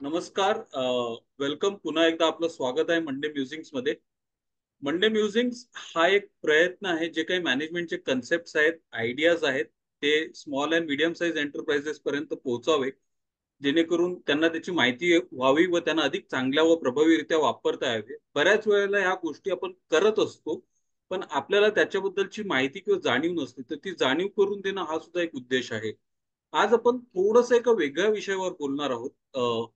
नमस्कार. वेलकम. पुन्हा एकदा आपलं स्वागत आहे मंडे म्युझिक्स मध्ये. मंडे म्युझिक्स हा एक प्रयत्न आहे, जे काही मॅनेजमेंटचे कन्सेप्ट आहेत, आयडियाज आहेत, ते small and medium size enterprises पर्यंत पोहोचावे, जेणेकरून त्यांना त्याची माहिती व्हावी व त्यांना अधिक चांगल्या व प्रभावीरित्या वापरता यावे. बऱ्याच वेळेला ह्या गोष्टी आपण करत असतो, पण आपल्याला त्याच्याबद्दलची माहिती किंवा जाणीव नसते, तर ती जाणीव करून देणं हा सुद्धा एक उद्देश आहे. आज आपण थोडस एका वेगळ्या विषयावर बोलणार आहोत,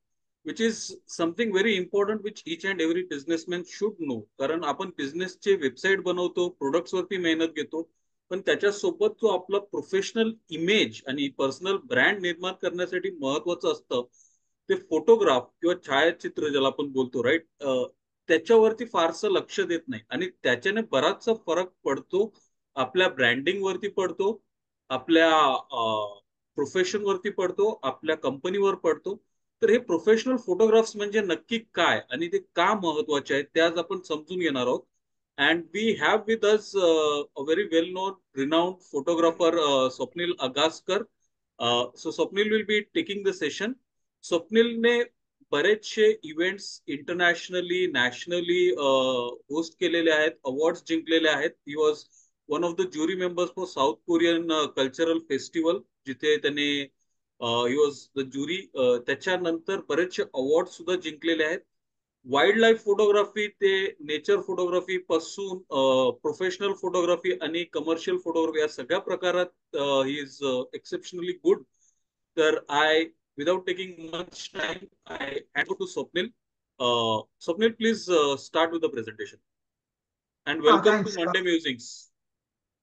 which is something very important which each and every businessman should know. कारण आपण बिझनेसचे वेबसाईट बनवतो, प्रोडक्ट्स वरती मेहनत घेतो, पण त्याच्यासोबत जो आपला प्रोफेशनल इमेज आणि पर्सनल ब्रँड निर्माण करण्यासाठी महत्वाचं असतं ते फोटोग्राफ किंवा छायाचित्र, ज्याला आपण बोलतो, राईट. त्याच्यावरती फारसं लक्ष देत नाही आणि त्याच्याने बराचसा फरक पडतो. आपल्या ब्रँडिंग वरती पडतो, आपल्या प्रोफेशन वरती पडतो, आपल्या कंपनीवर पडतो. तर हे प्रोफेशनल फोटोग्राफ्स म्हणजे नक्की काय आणि ते का महत्वाचे आहेत, ते आज आपण समजून घेणार आहोत. And we have with us a very well known renowned photographer, Swapnil Agaskar. So Swapnil will be taking the session. स्वप्नीलने बरेचसे इव्हेंट्स इंटरनॅशनली, नॅशनली होस्ट केलेले आहेत, अवॉर्ड्स जिंकलेले आहेत. He was one of the jury members for south Korean cultural festival, जिथे त्याने he was the jury. त्याच्यानंतर बरेचसे अवॉर्ड सुद्धा जिंकलेले आहेत. वाईल्ड लाईफ फोटोग्राफी ते नेचर फोटोग्राफी पासून प्रोफेशनल फोटोग्राफी आणि कमर्शियल फोटोग्राफी या सगळ्या प्रकारात ही इज एक्सेप्शनली गुड. तर without taking much time, I hand to Swapnil. Swapnil, please start with the presentation and welcome to Thanks. Monday musics.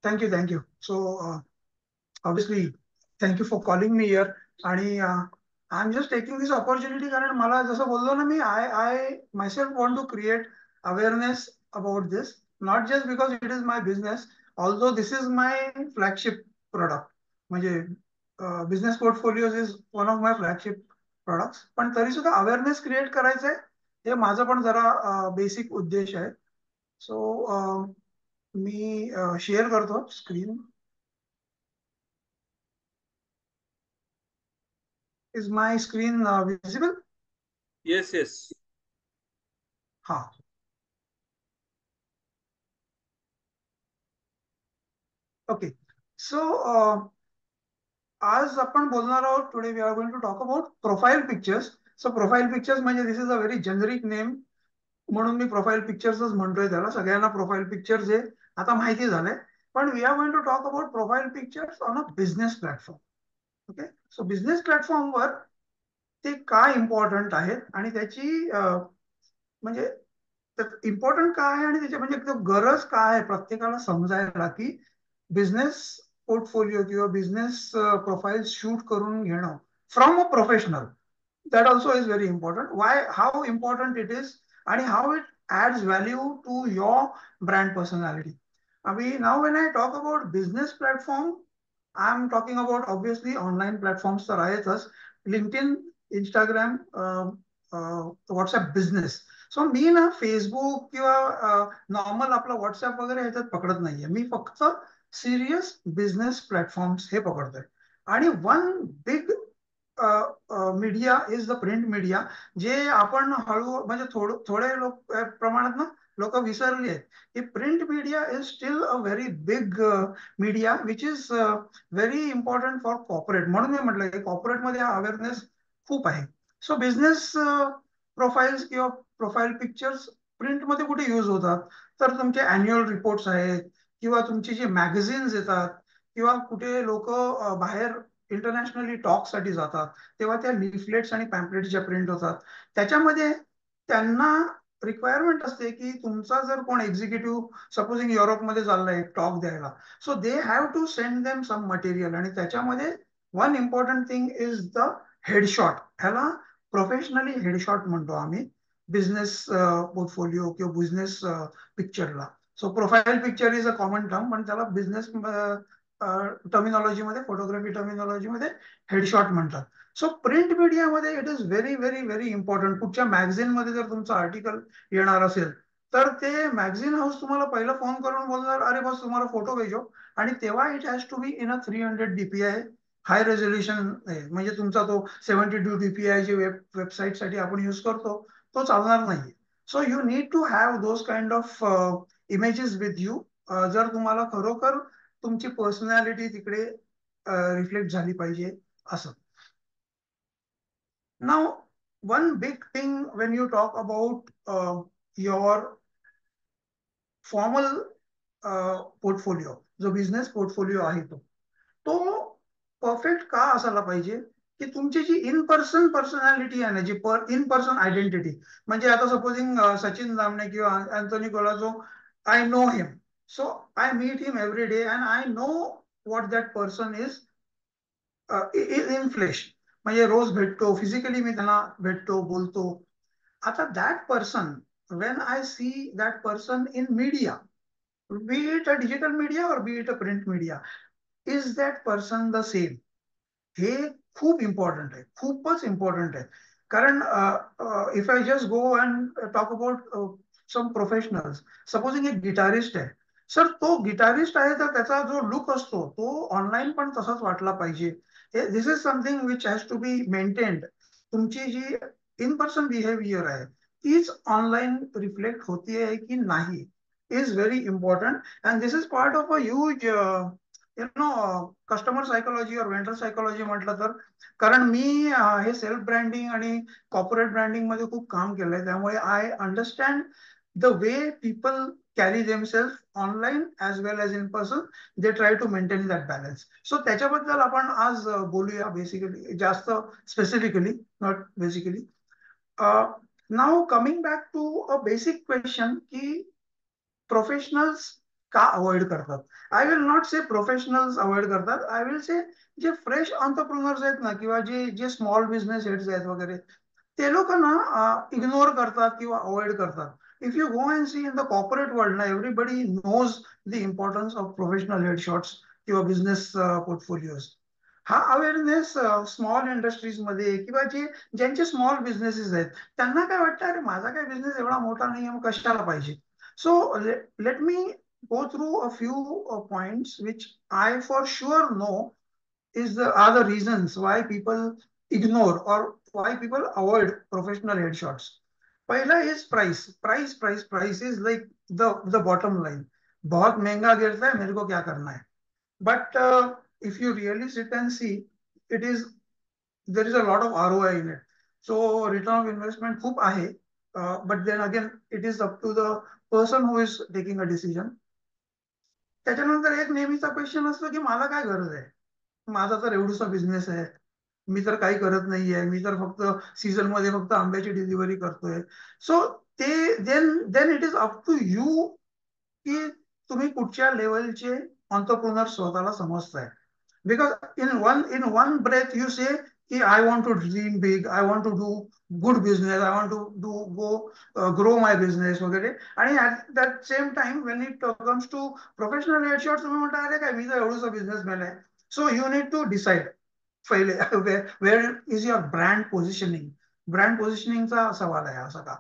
Thank you. Thank you. So, obviously, thank you for calling me here. आणि I'm just taking this opportunity कारण मला जसं बोललो ना मी I myself want to create awareness about this, not just because it is my business, although this is my flagship product. म्हणजे business portfolios is one of my flagship products. पण तरी सुद्धा awareness create करायचं आहे, हे माझं पण जरा बेसिक उद्देश आहे. सो मी शेअर करतो screen. Is my screen visible? Yes, yes. हा. ओके. सो आज आपण बोलणार आहोत, today we are going to talk about profile pictures. So profile pictures म्हणजे this is a very generic name, म्हणून मी प्रोफाईल पिक्चर्सच म्हणतोय त्याला. सगळ्यांना प्रोफाईल पिक्चर्स हे आता माहिती झालंय, पण we are going to talk about profile pictures on a business platform. Okay. So business प्लॅटफॉर्मवर ते काय इम्पॉर्टंट आहेत आणि त्याची म्हणजे इम्पॉर्टंट काय आहे आणि त्याच्या म्हणजे गरज काय आहे प्रत्येकाला समजायला, की बिझनेस पोर्टफोलिओ किंवा बिझनेस प्रोफाईल शूट करून घेणं from a professional. That also is very important. Why, how important it is आणि how it adds value to your brand personality. आम्ही नाव when I talk about business platform, I am talking about obviously online platforms तर आहेतच, LinkedIn, Instagram, WhatsApp business. So मी ना Facebook किंवा normal आपला WhatsApp वगैरे ह्याच्यात पकडत नाहीये. मी फक्त सिरियस बिझनेस प्लॅटफॉर्म्स हे पकडतोय. आणि one big media is the print media, जे आपण हळू म्हणजे थोडे लोक प्रमाणात ना लोक विसरली आहेत की print media is steel a very big media which is very important for corporate. म्हणून मी म्हटलं की कॉर्पोरेटमध्ये हा अवेअरनेस खूप आहे. सो बिझनेस प्रोफाईल्स किंवा प्रोफाईल पिक्चर्स प्रिंटमध्ये कुठे यूज होतात, तर तुमचे अॅन्युअल रिपोर्ट्स आहेत किंवा तुमची जी मॅगझिन्स येतात किंवा कुठे लोक बाहेर इंटरनॅशनली टॉकसाठी जातात, तेव्हा त्या लिफलेट्स आणि पॅम्पलेट्स ज्या प्रिंट होतात त्याच्यामध्ये त्यांना रिक्वायरमेंट असते की तुमचा जर कोण एक्झिक्युटिव्ह सपोजिंग युरोपमध्ये चाललाय टॉक द्यायला, so they have to send them some material. आणि त्याच्यामध्ये one important thing is the headshot. ह्याला प्रोफेशनली हेडशॉट म्हणतो आम्ही बिझनेस पोर्टफोलिओ किंवा बिझनेस पिक्चरला. So profile picture is a common term, पण त्याला बिझनेस टर्मिनॉलॉजीमध्ये, फोटोग्राफी टर्मिनॉलॉजीमध्ये हेडशॉट म्हणतात. सो प्रिंट मीडियामध्ये it is very very very important. कुठच्या मॅगझिनमध्ये जर तुमचं आर्टिकल येणार असेल तर ते मॅगझिन हाऊस तुम्हाला पहिलं फोन करून बोलणार, अरे बस तुम्हाला फोटो भेजो, आणि तेव्हा it has to be in a 300 DPI high resolution आहे, म्हणजे तुमचा तो 72 DPI जे वेबसाईटसाठी आपण यूज करतो तो चालणार नाही. So you need to have those kind of images with you, जर तुम्हाला खरोखर तुमची पर्सनॅलिटी तिकडे रिफ्लेक्ट झाली पाहिजे असं. Now, one big thing when you talk about your formal portfolio, जो बिझनेस पोर्टफोलिओ आहे तो परफेक्ट का असायला पाहिजे, की तुमची जी इन पर्सन पर्सनॅलिटी आहे ना, जी इन पर्सन आयडेंटिटी, म्हणजे आता सपोजिंग सचिन दामणे किंवा Anthony Colaco, I know him, so I meet him every day and I know what that person is in flesh. म्हणजे रोज भेटतो, फिजिकली मी त्यांना भेटतो, बोलतो. आता that person, when I see that person in media, be it a digital media or be it a print media, is that person the same? हे खूप इम्पॉर्टंट आहे, खूपच इम्पॉर्टंट आहे. कारण if I just go and talk about some professionals, supposing एक guitarist आहे, sir तो guitarist आहे तर त्याचा जो लुक असतो तो ऑनलाईन पण तसाच वाटला पाहिजे. This is something which has to be maintained. तुमची जी इन पर्सन बिहेवियर आहे तीच ऑनलाईन रिफ्लेक्ट होतीये की नाही, is very important. And this is part of a huge customer psychology और वेंडर सायकोलॉजी म्हटलं तर. कारण मी हे सेल्फ ब्रँडिंग आणि कॉर्पोरेट ब्रँडिंग मध्ये खूप काम केलंय, त्यामुळे I understand the way people carry themselves online as well as in person. They try to maintain that balance. So त्याच्याबद्दल आपण आज बोलूया, बेसिकली जास्त specifically, not basically. Now coming back to a basic question, की professionals का avoid करतात. I will not say professionals avoid करतात, I will say जे फ्रेश ऑन्टरप्रुनर्स आहेत ना, किंवा जे जे स्मॉल बिझनेस हेड्स आहेत वगैरे, ते लोक ना इग्नोर करतात किंवा अवॉइड करतात. If you go and see in the corporate world ना, everybody knows the importance of professional headshots किंवा बिझनेस पोर्टफोलिओज. हा अवेअरनेस स्मॉल इंडस्ट्रीज मध्ये किंवा जे ज्यांचे स्मॉल बिझनेसेस आहेत त्यांना काय वाटतं, अरे माझा काय बिझनेस एवढा मोठा नाही आहे, मग कशाला पाहिजे. So let me go through a few points which I for sure know are the reasons why people ignore or why people avoid professional headshots. Pahla is price. Price is like the bottom line. बहुत महंगा गिरता है, मेरे को क्या करना है. But if you really sit and see, it is there is a lot of ROI in it. So return of investment खूप आहे, but then again it is up to the person who is taking a decision. त्याच्यानंतर एक नेहमीचा question असतो की मला काय गरज आहे, माझा तर एवढूसा बिझनेस आहे, मी तर काही करत नाहीये, मी तर फक्त सीझन मध्ये फक्त आंब्याची डिलिव्हरी करतोय. सो ते then then it is up to you की तुम्ही कुठच्या लेवलचे ऑन्टरप्रुनर स्वतःला समजताय. Because in one breath you say कि I want to dream big, I want to do good business, I want to grow my business वगैरे. आणि at that same time when it comes to professional headshots, तुम्ही म्हणता अरे काय मी तर एवढंच businessman आहे. So you need to decide पहिले where is your brand positioning. Brand पोझिशनिंगचा सवाल आहे असा का.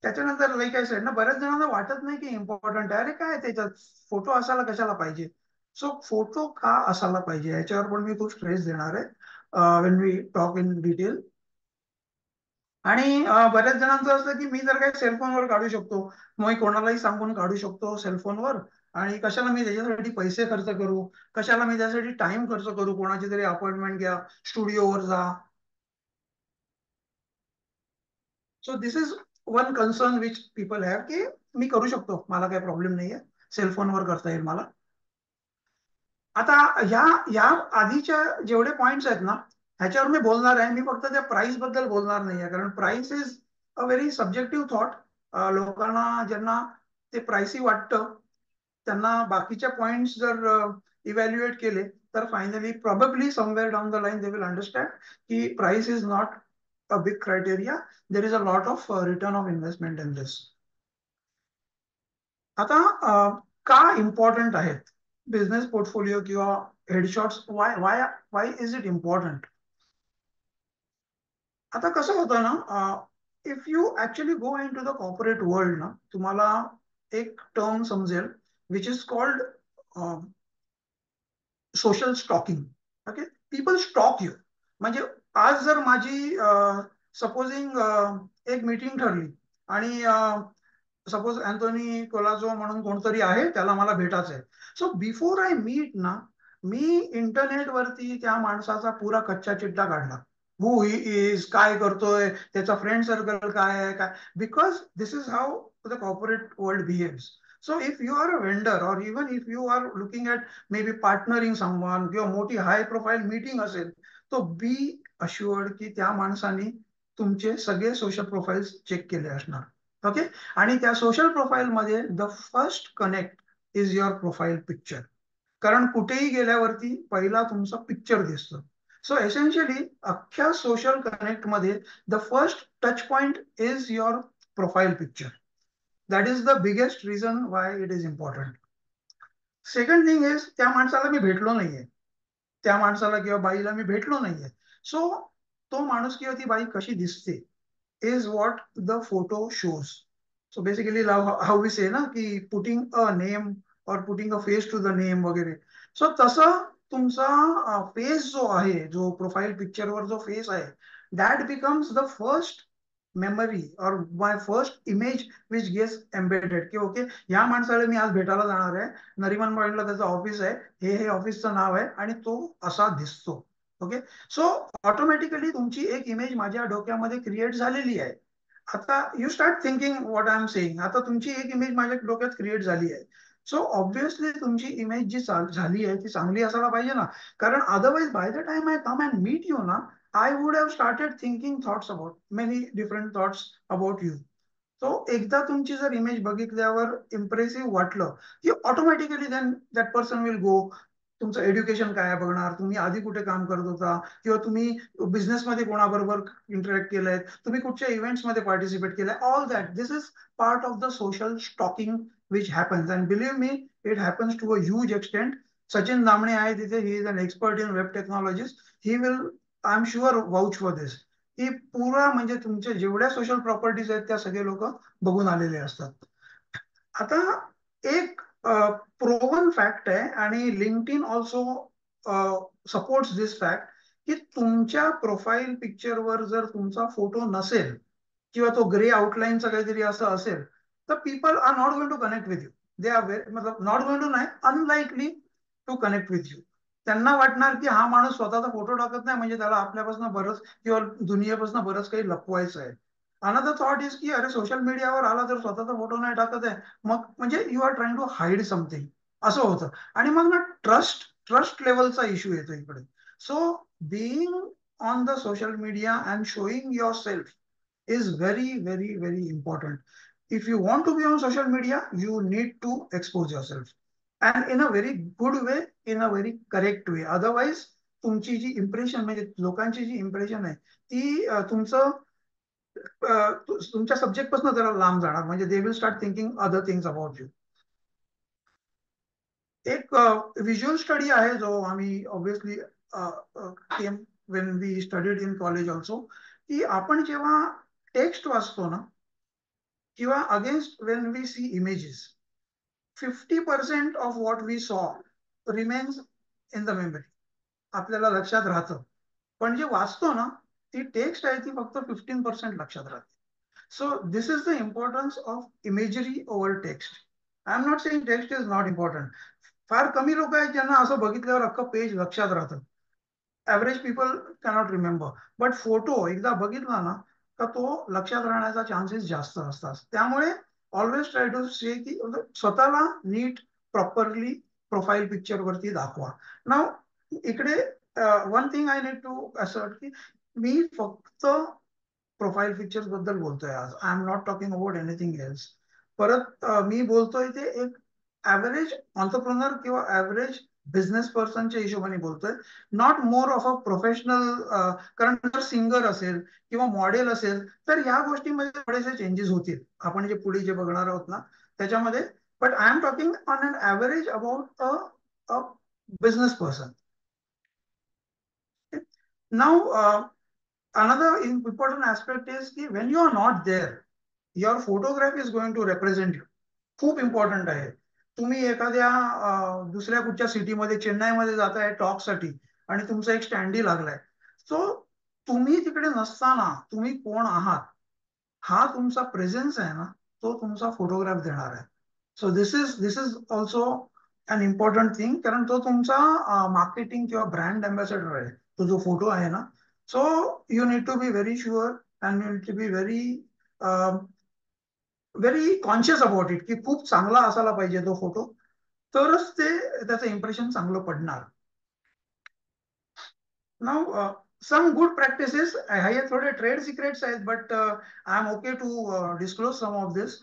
त्याच्यानंतर लाईक आय सेड ना, बऱ्याच जणांना वाटत नाही की इम्पॉर्टंट आहे, अरे काय त्याच्यात फोटो असायला कशाला पाहिजे. सो फोटो का असायला पाहिजे याच्यावर पण मी खूप स्ट्रेस देणार आहे when we talk in detail. आणि बऱ्याच जणांचं असतं की मी जर काही सेलफोनवर काढू शकतो, मग मी कोणालाही सांगून काढू शकतो सेलफोनवर, आणि कशाला मी त्याच्यासाठी पैसे खर्च करू, कशाला मी त्यासाठी टाइम खर्च करू, कोणाची तरी अपॉइंटमेंट घ्या, स्टुडिओवर जा. So this is one concern which people have, की मी करू शकतो, मला काही प्रॉब्लेम नाहीये, सेलफोनवर करता येईल मला. आता ह्या ह्या आधीच्या जेवढे पॉइंट्स आहेत ना, ह्याच्यावर मी बोलणार आहे. मी फक्त त्या प्राइस बद्दल बोलणार नाहीये, कारण price is a very subjective thought. लोकांना ज्यांना ते प्राइसी वाटतं त्यांना बाकीच्या पॉइंट्स जर इव्हॅल्युएट केले तर finally probably somewhere down the line they will understand की price is not a big criteria. There is a lot of return of investment in this. आता का इम्पॉर्टंट आहेत बिझनेस पोर्टफोलिओ किंवा headshots, why why why is it important. आता कसं होतं ना, if you actually go into the corporate world ना, तुम्हाला एक टर्म समजेल which is called social stalking. Okay. People stock you. म्हणजे आज जर माझी सपोजिंग एक मीटिंग ठरली आणि सपोज अँथोनी कोलाजो म्हणून कोणतरी आहे, त्याला मला भेटायचं आहे. सो बिफोर आय मीट ना, मी इंटरनेटवरती त्या माणसाचा पुरा कच्चा चिट्टा काढला. हु ही इज, काय करतोय, त्याचा फ्रेंड सर्कल काय आहे, काय. Because this is how the corporate world behaves. So if you are a vendor और even if you are looking at may be partnering someone किंवा मोठी हाय प्रोफाईल मीटिंग असेल, तो बी अश्युअर्ड की त्या माणसाने तुमचे सगळे सोशल प्रोफाईल्स चेक केले असणार. ओके. आणि त्या सोशल प्रोफाईल मध्ये the first connect is your profile picture. कारण कुठेही गेल्यावरती पहिला तुमचा पिक्चर दिसतो. सो एसेन्शियली अख्ख्या सोशल कनेक्ट मध्ये the first touch point is your profile picture. That is the biggest reason why it is important. Second thing is, त्या माणसाला मी भेटलो नाहीये, त्या माणसाला किंवा बाईला मी भेटलो नाहीये. सो तो माणूस किंवा ती बाई कशी दिसते is what the photo shows. So basically how we say ना की पुटिंग अ नेम और putting a face to the name वगैरे. सो तसं तुमचा फेस जो आहे, जो प्रोफाईल पिक्चरवर जो फेस आहे, that becomes the first memory और my first image which gets embedded की ओके, ह्या माणसाला मी आज भेटायला जाणार आहे, नरिमन पॉइंटला त्याचं ऑफिस आहे, हे ऑफिसचं नाव आहे आणि तो असा दिसतो. ओके. सो ऑटोमॅटिकली तुमची एक इमेज माझ्या डोक्यामध्ये क्रिएट झालेली आहे. आता you start thinking what I am saying. आता तुमची एक इमेज माझ्या डोक्यात क्रिएट झाली आहे. सो ऑब्व्हियसली तुमची इमेज जी झाली आहे ती चांगली असायला पाहिजे ना. कारण otherwise by the time I come and meet you ना, I would have started thinking thoughts about many different thoughts about you. तो एकदा तुमची जर इमेज बघितल्यावर इम्प्रेसिव्ह वाटलं की automatically then that person will गो. तुमचं एज्युकेशन काय बघणार, तुम्ही आधी कुठे काम करत होता, किंवा तुम्ही बिझनेसमध्ये कोणाबरोबर इंटरॅक्ट केलंय, तुम्ही कुठच्या इव्हेंट्समध्ये पार्टिसिपेट केलंय, all that this is part of the social stalking which happens. And believe me, it happens to a huge extent. Sachin Damane आहे तिथे, he is an expert in web technologies. He will, I am sure, vouch for this. की पुरा म्हणजे तुमच्या जेवढ्या social properties आहेत त्या सगळे लोक बघून आलेले असतात. आता एक प्रोवन फॅक्ट आहे आणि लिंक्डइन ऑल्सो सपोर्ट्स दिस फॅक्ट, की तुमच्या प्रोफाईल पिक्चरवर जर तुमचा फोटो नसेल किंवा तो ग्रे आउटलाईनचा काहीतरी असं असेल, तर people are not going to connect with you. They are मतलब नॉट गोइंग टू नाही, unlikely to connect with you. त्यांना वाटणार की हा माणूस स्वतःचा फोटो टाकत नाही म्हणजे त्याला आपल्यापासून बरंच किंवा दुनियेपासून बरंच काही लपवायचं आहे. अनदर थॉट इज की अरे सोशल मीडियावर आला तर स्वतःचा फोटो नाही टाकत आहे, मग म्हणजे you are trying to hide something, असं होतं. आणि मग ना ट्रस्ट ट्रस्ट लेवलचा इश्यू येतो इकडे. So being on the social media and showing your self is very, very, very important. If you want to be on social media, you need to expose yourself. And in a very good way, in a very correct way. Otherwise, तुमची जी impression म्हणजे लोकांची जी impression आहे ती तुमचं तुमच्या subject पासून जरा लांब जाणार. म्हणजे they will start thinking other things about you. एक व्हिज्युअल स्टडी आहे जो आम्ही obviously came when we studied in college also, की आपण जेव्हा टेक्स्ट वाचतो ना किंवा against when we see images, 50% of what we saw remains in the memory. आपल्याला लक्षात राहतं. पण जे वाचतो ना, ती टेक्स्ट आहे ती फक्त 15% लक्षात राहते. So this is the importance of imagery over text. I am not saying text is not important. फार कमी लोक आहेत ज्यांना असं बघितल्यावर अख्खं पेज लक्षात राहतं. Average people cannot remember. But photo एकदा बघितला ना का तो लक्षात राहण्याचा चान्सेस जास्त असतात. त्यामुळे ऑलवेज ट्राय टू से की स्वतःला नीट प्रॉपरली प्रोफाईल पिक्चर वरती दाखवा. नाव इकडे one thing I need to assert की मी फक्त प्रोफाईल पिक्चर्स बद्दल बोलतोय आज. I am not talking about anything else. परत मी बोलतोय ते एक ॲव्हरेज ऑन्टरप्रिनर किंवा ॲव्हरेज बिझनेस पर्सनच्या हिशोबाने बोलतोय, not more of a professional. कारण जर सिंगर असेल किंवा मॉडेल असेल तर ह्या गोष्टीमध्ये थोडेसे चेंजेस होतील आपण जे पुढे जे बघणार आहोत ना त्याच्यामध्ये. But I am talking on an average about a business person. नाव another important aspect is ki when you are not there, your photograph is going to represent you. खूप इम्पॉर्टंट आहे. तुम्ही एखाद्या दुसऱ्या कुठच्या सिटीमध्ये चेन्नईमध्ये जाताय टॉकसाठी, आणि तुमचा एक स्टँडी लागलाय. सो तुम्ही तिकडे नसताना तुम्ही कोण आहात हा तुमचा प्रेझेन्स आहे ना, तो तुमचा फोटोग्राफ देणार आहे. So this is also an important thing, कारण तो तुमचा मार्केटिंग किंवा ब्रँड अँबॅसेडर आहे तो जो फोटो आहे ना. So you need to be very sure and you need to be very very conscious about it, की खूप चांगला असायला पाहिजे तो फोटो, तरच ते त्याचं इम्प्रेशन चांगलं पडणार. Now, some good practices, हे थोडे ट्रेड सिक्रेट्स आहेत, but I am okay to disclose some of this.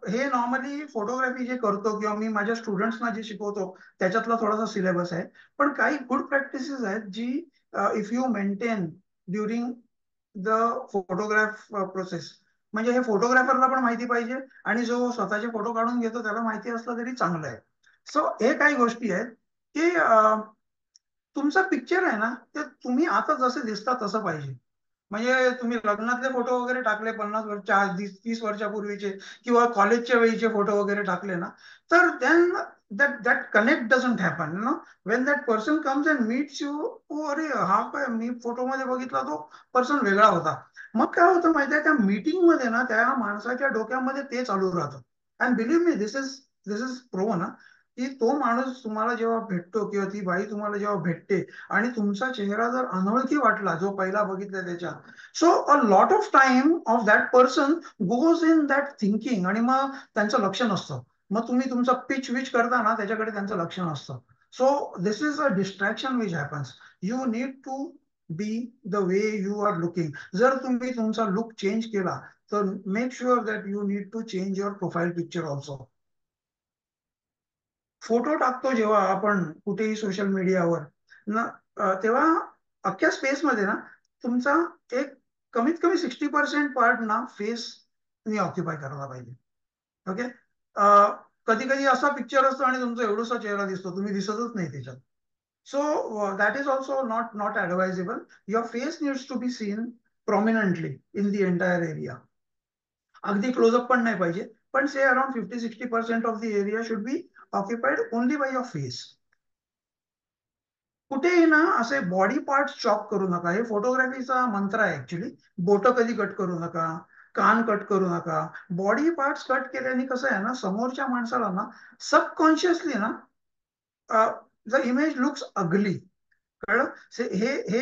हे नॉर्मली फोटोग्राफी जे करतो किंवा मी माझ्या स्टुडंट्सना जे शिकवतो त्याच्यातला थोडासा सिलेबस आहे. पण काही गुड प्रॅक्टिसेस आहेत जी if you maintain during the photograph process, म्हणजे हे फोटोग्राफरला पण माहिती पाहिजे आणि जो स्वतःचे फोटो काढून घेतो त्याला माहिती असलं तरी चांगलं आहे. सो हे काही गोष्टी आहेत की तुमचा पिक्चर आहे ना, ते तुम्ही आता जसे दिसता तसं पाहिजे. म्हणजे तुम्ही लग्नातले फोटो वगैरे टाकले 50 वर्षच्या 30 वर्षापूर्वीचे किंवा कॉलेजच्या वेळीचे फोटो वगैरे टाकले ना, तर then that connect doesn't happen no. When that person comes and meets you, ओ अरे हा काय मी फोटोमध्ये बघितला तो पर्सन वेगळा होता. मग काय होतं माहिती आहे, त्या मीटिंग मध्ये ना त्या माणसाच्या डोक्यामध्ये ते चालू राहतं. And believe me, this is pro ना, की तो माणूस तुम्हाला जेव्हा भेटतो किंवा ती बाई तुम्हाला जेव्हा भेटते आणि तुमचा चेहरा जर अनोळखी वाटला जो पहिला बघितला त्याच्या, so a lot of time of that person goes in that thinking आणि मग त्यांचं लक्ष नसतं. मग तुम्ही तुमचं पिच विच करता ना त्याच्याकडे त्यांचं लक्ष नसतं. So this is a distraction which happens. You need to be the way you are looking. जर तुम्ही तुमचा लुक चेंज केला तर make sure that you need to change your profile picture also. Photo टाकतो जेव्हा आपण कुठेही सोशल मीडियावर ना, तेव्हा अख्ख्या स्पेसमध्ये ना तुमचा एक कमीत कमी 60% पार्ट ना फेसनी ऑक्युपाय करायला पाहिजे. ओके. कधी कधी असा पिक्चर असतो आणि तुमचा एवढासा चेहरा दिसतो, तुम्ही दिसतच नाही त्याच्यात. So that is also not advisable. Your face needs to be seen prominently in the entire area. अगदी क्लोजअप पण नाही पाहिजे, पण say around 50-60% of the area should be occupied only by your face. कुठेही ना असे बॉडी पार्ट चॉप करू नका. हे फोटोग्राफीचा मंत्र आहे ऍक्च्युली. बोट कधी कट करू नका, कान कट करू नका. बॉडी पार्ट कट केल्याने कसं आहे ना, समोरच्या माणसाला ना सबकॉन्शियसली ना द इमेज लुक्स अगली. कळलं? हे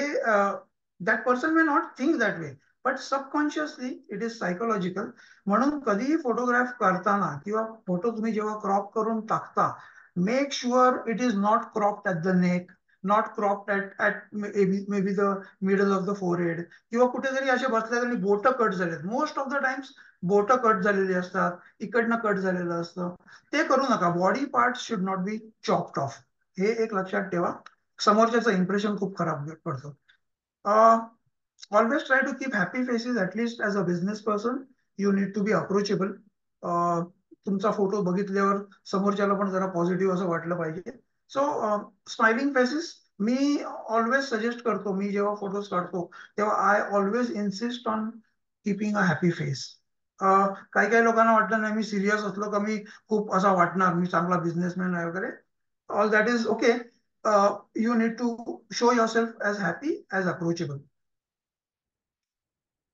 that person may not think that way, but subconsciously it is psychological. म्हणून कधीही फोटोग्राफ करताना किंवा फोटो तुम्ही जेव्हा क्रॉप करून टाकता, make sure it is not cropped at the neck, not cropped at may be the middle of the forehead, किंवा कुठेतरी असे बसल्या आणि बोट कट झालेत. मोस्ट ऑफ द टाइम्स बोट कट झालेली असतात, इकडनं कट झालेलं असतं. ते करू नका. Body part should not be chopped off. हे एक लक्षात ठेवा. समोरच्याचं इम्प्रेशन खूप खराब पडतं. Always try to keep happy faces. At least as a business person you need to be approachable. तुमचा फोटो बघितल्यावर समोरच्याला पण जरा पॉझिटिव्ह असं वाटलं पाहिजे. सो स्माइलिंग फेसेस मी ऑलवेज सजेस्ट करतो. मी जेव्हा फोटोज काढतो तेव्हा I always insist on keeping a happy face. काही काही लोकांना वाटलं नाही मी सिरियस असलो का मी खूप असा वाटणार मी चांगला बिझनेसमॅन आहे वगैरे. All that is okay. You need to show yourself as happy as approachable.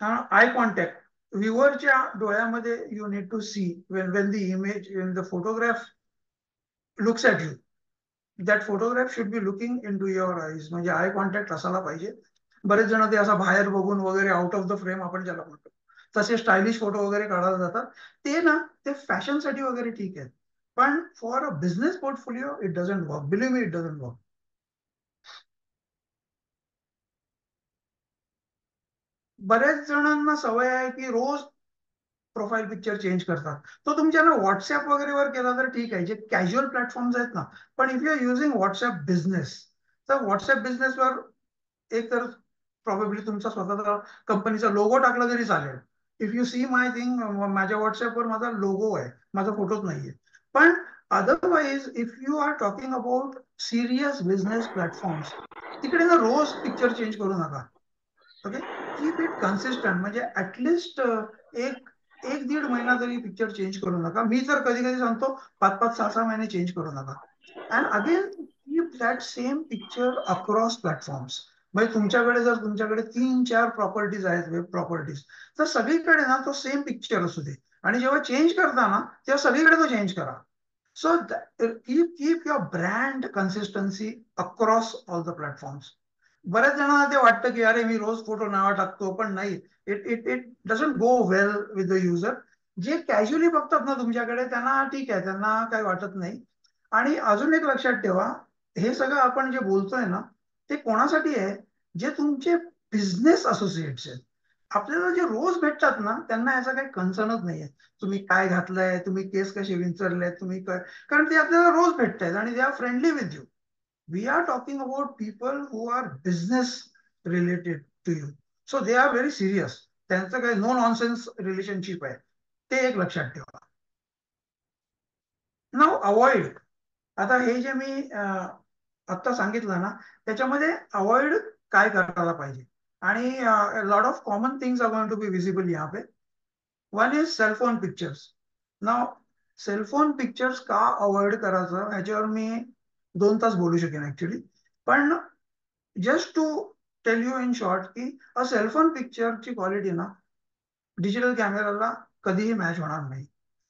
Eye contact व्ह्युअरच्या डोळ्यामध्ये you need to see when the image when the photograph looks at you, that photograph should be looking into your eyes. म्हणजे eye contact असायला पाहिजे. बरेच जण ते असा बाहेर बघून वगैरे आउट ऑफ द फ्रेम आपण ज्याला म्हणतो तसे स्टायलिश फोटो वगैरे काढायला जातात. ते ना ते फॅशनसाठी वगैरे ठीक आहे, पण for a business portfolio it doesn't work. Believe me, it doesn't work. बऱ्याच जणांना सवय आहे की रोज प्रोफाईल पिक्चर चेंज करतात. तो तुमच्या ना व्हॉट्सअप वगैरेवर केला तर ठीक आहे, जे कॅज्युअल प्लॅटफॉर्म्स आहेत ना. पण if you are using WhatsApp business, तर व्हॉट्सअप बिझनेसवर एक तर प्रॉबेबली तुमचा स्वतःचा कंपनीचा लोगो टाकला तरी चालेल. If you see my thing, माझ्या व्हॉट्सअपवर माझा लोगो आहे, माझा फोटोच नाहीये. पण otherwise if you are talking about serious business platforms, तिकडे ना रोज पिक्चर चेंज करू नका. ओके. Keep it consistent. म्हणजे ऍटलिस्ट एक एक दीड महिना तरी पिक्चर चेंज करू नका. मी तर कधी कधी सांगतो 5-5, 6-6 महिने चेंज करू नका. And again keep that same picture across platforms. म्हणजे तुमच्याकडे 3-4 प्रॉपर्टीज आहेत, वेब प्रॉपर्टीज, तर सगळीकडे ना तो सेम पिक्चर असू दे. आणि जेव्हा चेंज करता ना तेव्हा सगळीकडे तो चेंज करा. So keep your brand consistency across all the platforms. बऱ्याच जणांना ते वाटतं की अरे मी रोज फोटो नावा टाकतो, पण नाही. It it it doesn't go well with the user. जे कॅज्युअली बघतात ना तुमच्याकडे त्यांना ठीक आहे, त्यांना काही वाटत नाही. आणि अजून एक लक्षात ठेवा, हे सगळं आपण जे बोलतोय ना ते कोणासाठी आहे? जे तुमचे बिझनेस असोसिएट्स आहेत. आपल्याला जे रोज भेटतात ना त्यांना याचा काही कन्सर्नच नाहीये. तुम्ही काय घातलंय, तुम्ही केस कसे विंचरले, तुम्ही काय, कारण ते आपल्याला रोज भेटत आहेत आणि they are friendly with you. We are talking about people who are business related to you. So they are very serious. त्यांचं काही नो नॉनसेन्स रिलेशनशिप आहे. ते एक लक्षात ठेवा. नाव अवॉइड. आता हे जे मी आत्ता सांगितलं ना त्याच्यामध्ये अवॉइड काय करायला पाहिजे. आणि lot of common things are going to be visible यहाँ पे. One is cellphone pictures. नाव सेलफोन पिक्चर्स का अवॉइड करायचं ह्याच्यावर मी 2 तास बोलू शकेन ऍक्च्युली. पण just to tell you in short की अ सेलफोन पिक्चरची क्वालिटी ना डिजिटल कॅमेराला कधीही मॅच होणार नाही.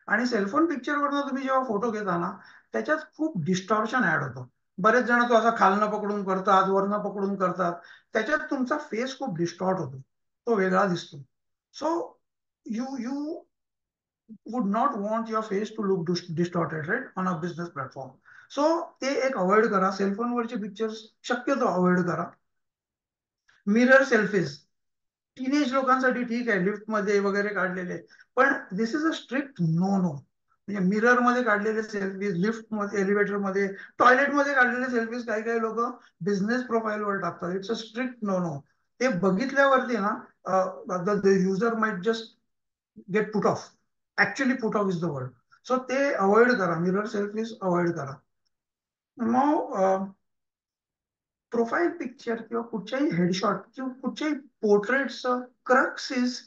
आणि सेलफोन पिक्चरवरनं तुम्ही जेव्हा फोटो घेता ना त्याच्यात खूप डिस्टॉर्शन ऍड होतं. बरेच जण तो असा खालनं पकडून करतात, वरनं पकडून करतात. त्याच्यात तुमचा फेस खूप डिस्टॉर्ट होतो, तो वेगळा दिसतो. So you would not want your face to look distorted right on a business platform. So ते एक अवॉइड करा. सेलफोनवरचे पिक्चर्स शक्यतो अवॉइड करा. मिरर सेल्फीज टीनेज लोकांसाठी ठीक आहे, लिफ्ट मध्ये वगैरे काढलेले, पण this is a strict no no. म्हणजे मिरर मध्ये काढलेले सेल्फीज, लिफ्ट मध्ये, एलिव्हेटर मध्ये, टॉयलेट मध्ये काढलेले सेल्फीज काही काही लोक बिझनेस प्रोफाईलवर टाकतात. It's a strict no no. ते बघितल्यावरती ना the user might just get put off. Actually put off is the word. So ते अवॉइड करा, मिरर सेल्फीज अवॉइड करा. मग प्रोफाईल पिक्चर किंवा कुठच्याही हेडशॉट किंवा कुठच्याही पोर्ट्रेटचं क्रक्स इज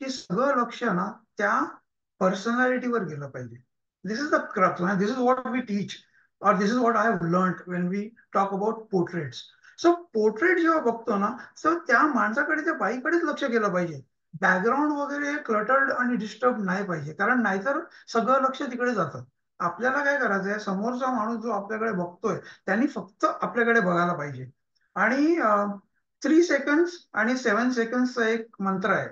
की सगळं लक्ष ना त्या पर्सनॅलिटीवर गेलं पाहिजे. This is the crux. This is what we teach or this is what I have learn when we talk about portraits. So portrait जेव्हा बघतो ना तर त्या माणसाकडे, त्या बाईकडेच लक्ष गेलं पाहिजे. बॅकग्राऊंड वगैरे क्लटर्ड आणि डिस्टर्ब नाही पाहिजे, कारण नाहीतर सगळं लक्ष तिकडे जातं. आपल्याला काय करायचंय, समोरचा माणूस जो आपल्याकडे बघतोय त्यांनी फक्त आपल्याकडे बघायला पाहिजे. आणि 3 सेकंड्स आणि 7 सेकंड्सचा एक मंत्र आहे.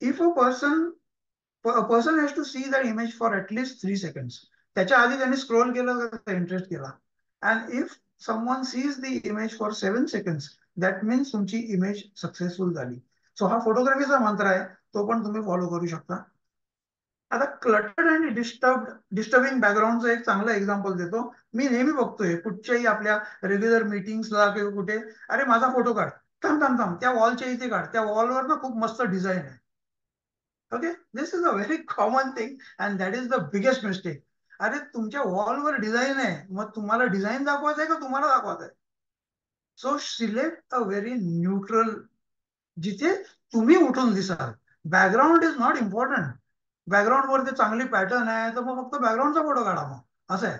If a person has to see that image for at least 3 seconds, त्याच्या आधी त्यांनी स्क्रोल केलं, त्याचा इंटरेस्ट केला. And if someone sees the image for 7 seconds that means तुमची इमेज सक्सेसफुल झाली. सो हा फोटोग्राफीचा मंत्र आहे, तो पण तुम्ही फॉलो करू शकता. आता क्लटर्ड आणि डिस्टर्बिंग बॅकग्राऊंडचं एक चांगलं एक्झाम्पल देतो. मी नेहमी बघतोय कुठच्याही आपल्या रेग्युलर मीटिंग्सला किंवा कुठे, अरे माझा फोटो काढ, थांब थांब थांब, त्या वॉलच्या इथे काढ, त्या वॉलवर ना खूप मस्त डिझाईन आहे. Okay, this is a very common thing and that is the biggest mistake. अरे तुमच्या वॉलवर डिझाईन आहे, मग तुम्हाला डिझाईन दाखवायचं आहे का तुम्हाला दाखवायचं आहे? So select a very neutral, जिथे तुम्ही उठून दिसाल. Background is not important. Background वरती चांगली पॅटर्न आहे तर मग फक्त बॅकग्राऊंडचा फोटो काढा, मग असं आहे.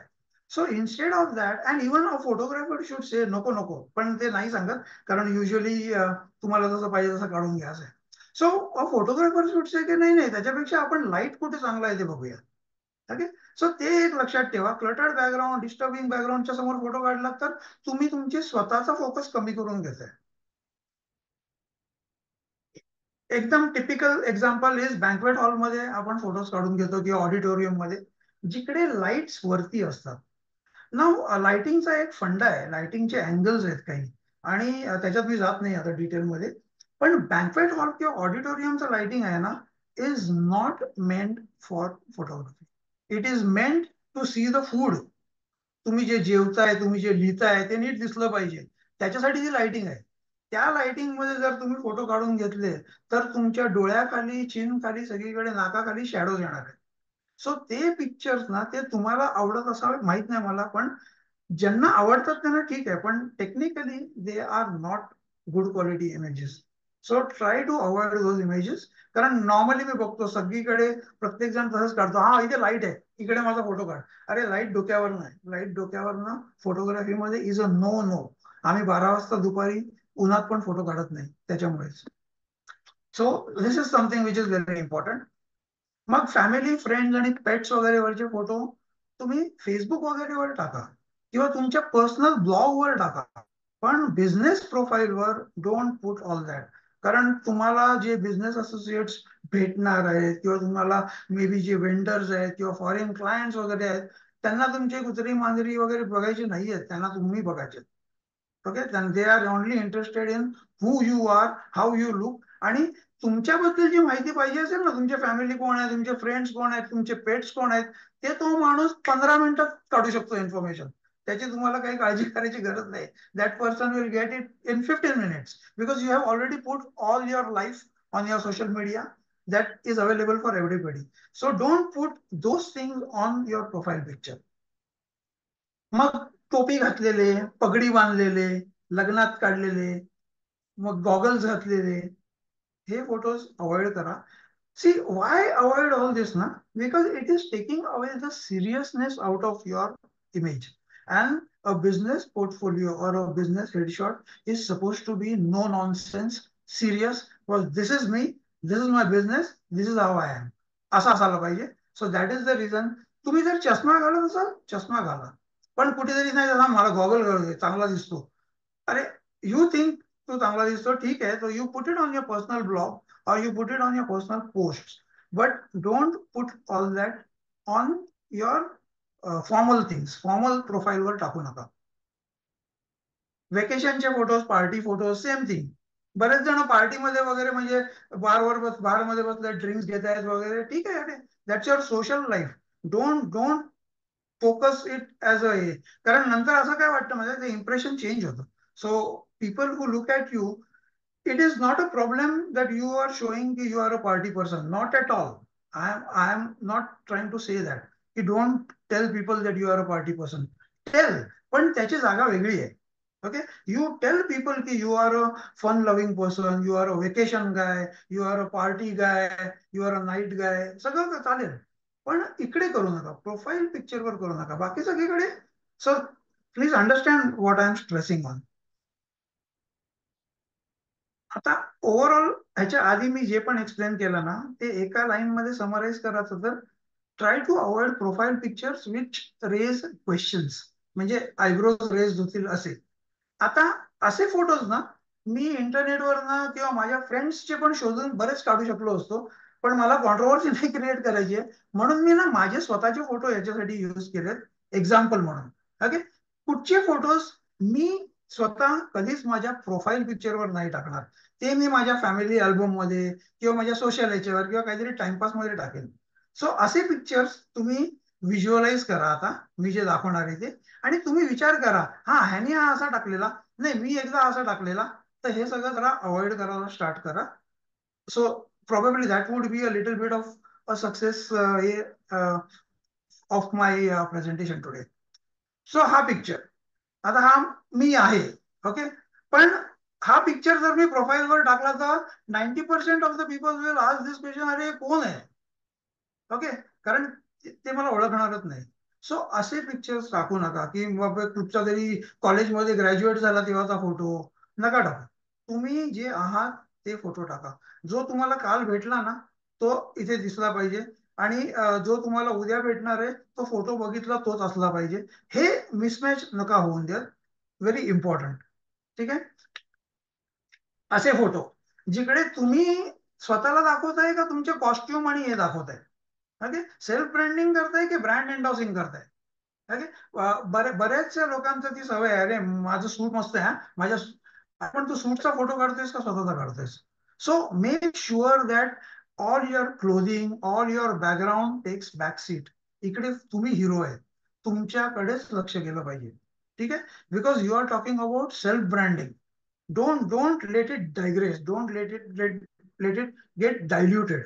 So instead of that, and even a photographer should say नको नको, पण ते नाही सांगत, कारण युजली तुम्हाला जसं पाहिजे तसं काढून घ्या असं आहे. So a photographer should say की नाही नाही, त्याच्यापेक्षा आपण लाईट कुठे चांगला आहे ते बघूया. ओके. सो ते एक लक्षात ठेवा. क्लटर्ड बॅकग्राऊंड, डिस्टर्बिंग बॅकग्राऊंडच्या समोर फोटो काढला तर तुम्ही तुमचे स्वतःचा फोकस कमी करून घेताय. एकदम टिपिकल एक्झाम्पल इज बँकवेट हॉलमध्ये आपण फोटोज काढून घेतो किंवा ऑडिटोरियम मध्ये, जिकडे लाईट्स वरती असतात ना. लाइटिंगचा एक फंडा आहे, लाइटिंगचे अँगल्स आहेत काही, आणि त्याच्यात मी जात नाही आता डिटेलमध्ये. पण बँकवेट हॉल किंवा ऑडिटोरियमचं लाइटिंग आहे ना, is not meant for photography. It is meant to see the food. तुम्ही जे जेवताय, तुम्ही जे लिहिताय ते नीट दिसलं पाहिजे, त्याच्यासाठी जी लाइटिंग आहे. त्या लाइटिंग मध्ये जर तुम्ही फोटो काढून घेतले तर तुमच्या डोळ्याखाली, चिन खाली, सगळीकडे नाकाखाली शॅडोज येणार आहेत. सो ते पिक्चर्स ना ते तुम्हाला आवडत असावे माहित नाही मला, पण ज्यांना आवडतात त्यांना ठीक आहे, पण technically they are not good quality images. So try to avoid those images. कारण नॉर्मली मी बघतो सगळीकडे प्रत्येक जण तसंच काढतो, हा इथे लाईट आहे इकडे माझा फोटो काढ. अरे लाईट डोक्यावर नाही, लाईट डोक्यावर ना फोटोग्राफीमध्ये इज अ नो नो. आम्ही 12 वाजता दुपारी उन्हात पण फोटो काढत नाही त्याच्यामुळेच. So this is something which is very important. मग फॅमिली फ्रेंड्स आणि पेट्स वगैरेवरचे फोटो तुम्ही फेसबुक वगैरेवर टाका किंवा तुमच्या पर्सनल ब्लॉगवर टाका, पण बिझनेस प्रोफाईलवर डोंट पुट ऑल दॅट. कारण तुम्हाला जे बिझनेस असोसिएट्स भेटणार आहेत किंवा तुम्हाला मे बी जे वेंडर्स आहेत किंवा फॉरेन क्लायंट्स वगैरे आहेत, त्यांना तुमचे कुत्री मांजरी वगैरे बघायचे नाहीयेत, त्यांना तुम्ही बघायचे. Okay, they are only interested in who you are, how you look. आणि तुमच्याबद्दल जी माहिती पाहिजे असेल ना, तुमचे फॅमिली कोण आहे, तुमचे फ्रेंड्स कोण आहेत, तुमचे पेट्स कोण आहेत, ते तो माणूस 15 मिनिटात काढू शकतो इन्फॉर्मेशन. त्याची तुम्हाला काही काळजी करायची गरज नाही. That person will get it in 15 minutes because you have already put all your life on your social media that is available for everybody. So don't put those things on your profile picture. मग टोपी घातलेले, पगडी बांधलेले, लग्नात काढलेले, मग goggles घातलेले, हे फोटोज अवॉइड करा. सी वाय अवॉइड ऑल दिस ना, because it is taking away the seriousness out of your image. And a business portfolio or a business headshot is supposed to be no nonsense, serious. Well, this is me, this is my business, this is how I am. असं असायला पाहिजे. So that is the reason. तुम्ही जर चष्मा घालत असाल, चष्मा घाला, पण कुठेतरी नाही झाला मला गॉगल घालू दे, चांगला दिसतो. अरे यू थिंक तू चांगला दिसतो, ठीक आहे, तो you put it on your personal blog or you put it on your personal post, but don't put all that on your formal things. Formal प्रोफाईलवर टाकू नका. वेकेशनचे photos, party photos, same thing. बरेच जण पार्टीमध्ये वगैरे म्हणजे बारमध्ये बसले ड्रिंक्स घेत आहेत वगैरे, ठीक आहे, अरे that's your social life. Don't don't focus it as a हे. कारण नंतर असं काय वाटतं म्हणजे ते इम्प्रेशन चेंज होतं. So people who look at you, it is not a problem that you are showing that you are a party person. Not at all. I am not trying to say that. You don't tell people that you are a party person. Tell, पण त्याची जागा वेगळी आहे. Okay, you tell people that you are a fun loving person, you are a vacation guy, you are a party guy, you are a night guy, सगळं चालेल. पण इकडे करू नका, प्रोफाईल पिक्चरवर करू नका, बाकी सगळीकडे. So please understand what I am stressing on. आता ओव्हरऑल ह्याच्या आधी मी जे पण एक्सप्लेन केलं ना, ते एका लाईन मध्ये समराईज करायचं तर try to avoid profile pictures which raise questions. म्हणजे आयब्रोज रेज होतील असे. आता असे फोटोज ना मी इंटरनेटवर ना किंवा माझ्या फ्रेंड्सचे पण शोधून बरेच काढू शकलो असतो, पण मला कॉन्ट्रोवर्सी नाही क्रिएट करायची आहे, म्हणून मी ना माझे स्वतःचे फोटो याच्यासाठी यूज केलेत एक्झाम्पल म्हणून. ओके, कुठचे फोटोज मी स्वतः कधीच माझ्या प्रोफाईल पिक्चरवर नाही टाकणार, ते मी माझ्या फॅमिली अल्बम मध्ये किंवा माझ्या सोशल याच्यावर किंवा काहीतरी टाइमपास मध्ये टाकेन. सो असे पिक्चर्स तुम्ही व्हिज्युअलाइज करा आता मी जे दाखवणार आहे ते, आणि तुम्ही विचार करा, हा ह्याने हा असा टाकलेला, नाही मी एकदा असा टाकलेला, तर हे सगळं जरा अवॉइड करायला स्टार्ट करा. So probably that would be a little bit of a success of my presentation today. So हा पिक्चर, आता हा मी आहे. ओके, पण हा पिक्चर जर मी प्रोफाईलवर टाकला तर 90% of the people will ask this question, अरे कोण आहे. ओके, कारण ते मला ओळखणारच नाही. सो असे पिक्चर्स टाकू नका की मग कुठचा तरी कॉलेजमध्ये ग्रॅज्युएट झाला तेव्हाचा फोटो नका टाका. तुम्ही जे आहात ते फोटो टाका. जो तुम्हाला काल भेटला ना तो इथे दिसला पाहिजे, आणि जो तुम्हाला उद्या भेटणार आहे तो फोटो बघितला तोच असला पाहिजे. हे मिसमॅच नका होऊन द्या. Very important. ठीक आहे, असे फोटो जिकडे तुम्ही स्वतःला दाखवताय का तुमचे कॉस्ट्युम आणि हे दाखवताय. ओके, सेल्फ ब्रँडिंग करताय की ब्रँड एन्डोसिंग करताय. ओके, बऱ्याचशा लोकांचं ती सवय आहे, अरे माझं सूट मस्त आहे हा माझ्या, आपण तू सूटचा फोटो काढतोयस का स्वतःचा काढतोयस. So make sure that all your clothing, all your background takes back seat. इकडे तुम्ही हिरो आहे, तुमच्याकडेच लक्ष गेलं पाहिजे. ठीक आहे, because you are talking about self branding. Don't let it digress, don't let it get diluted.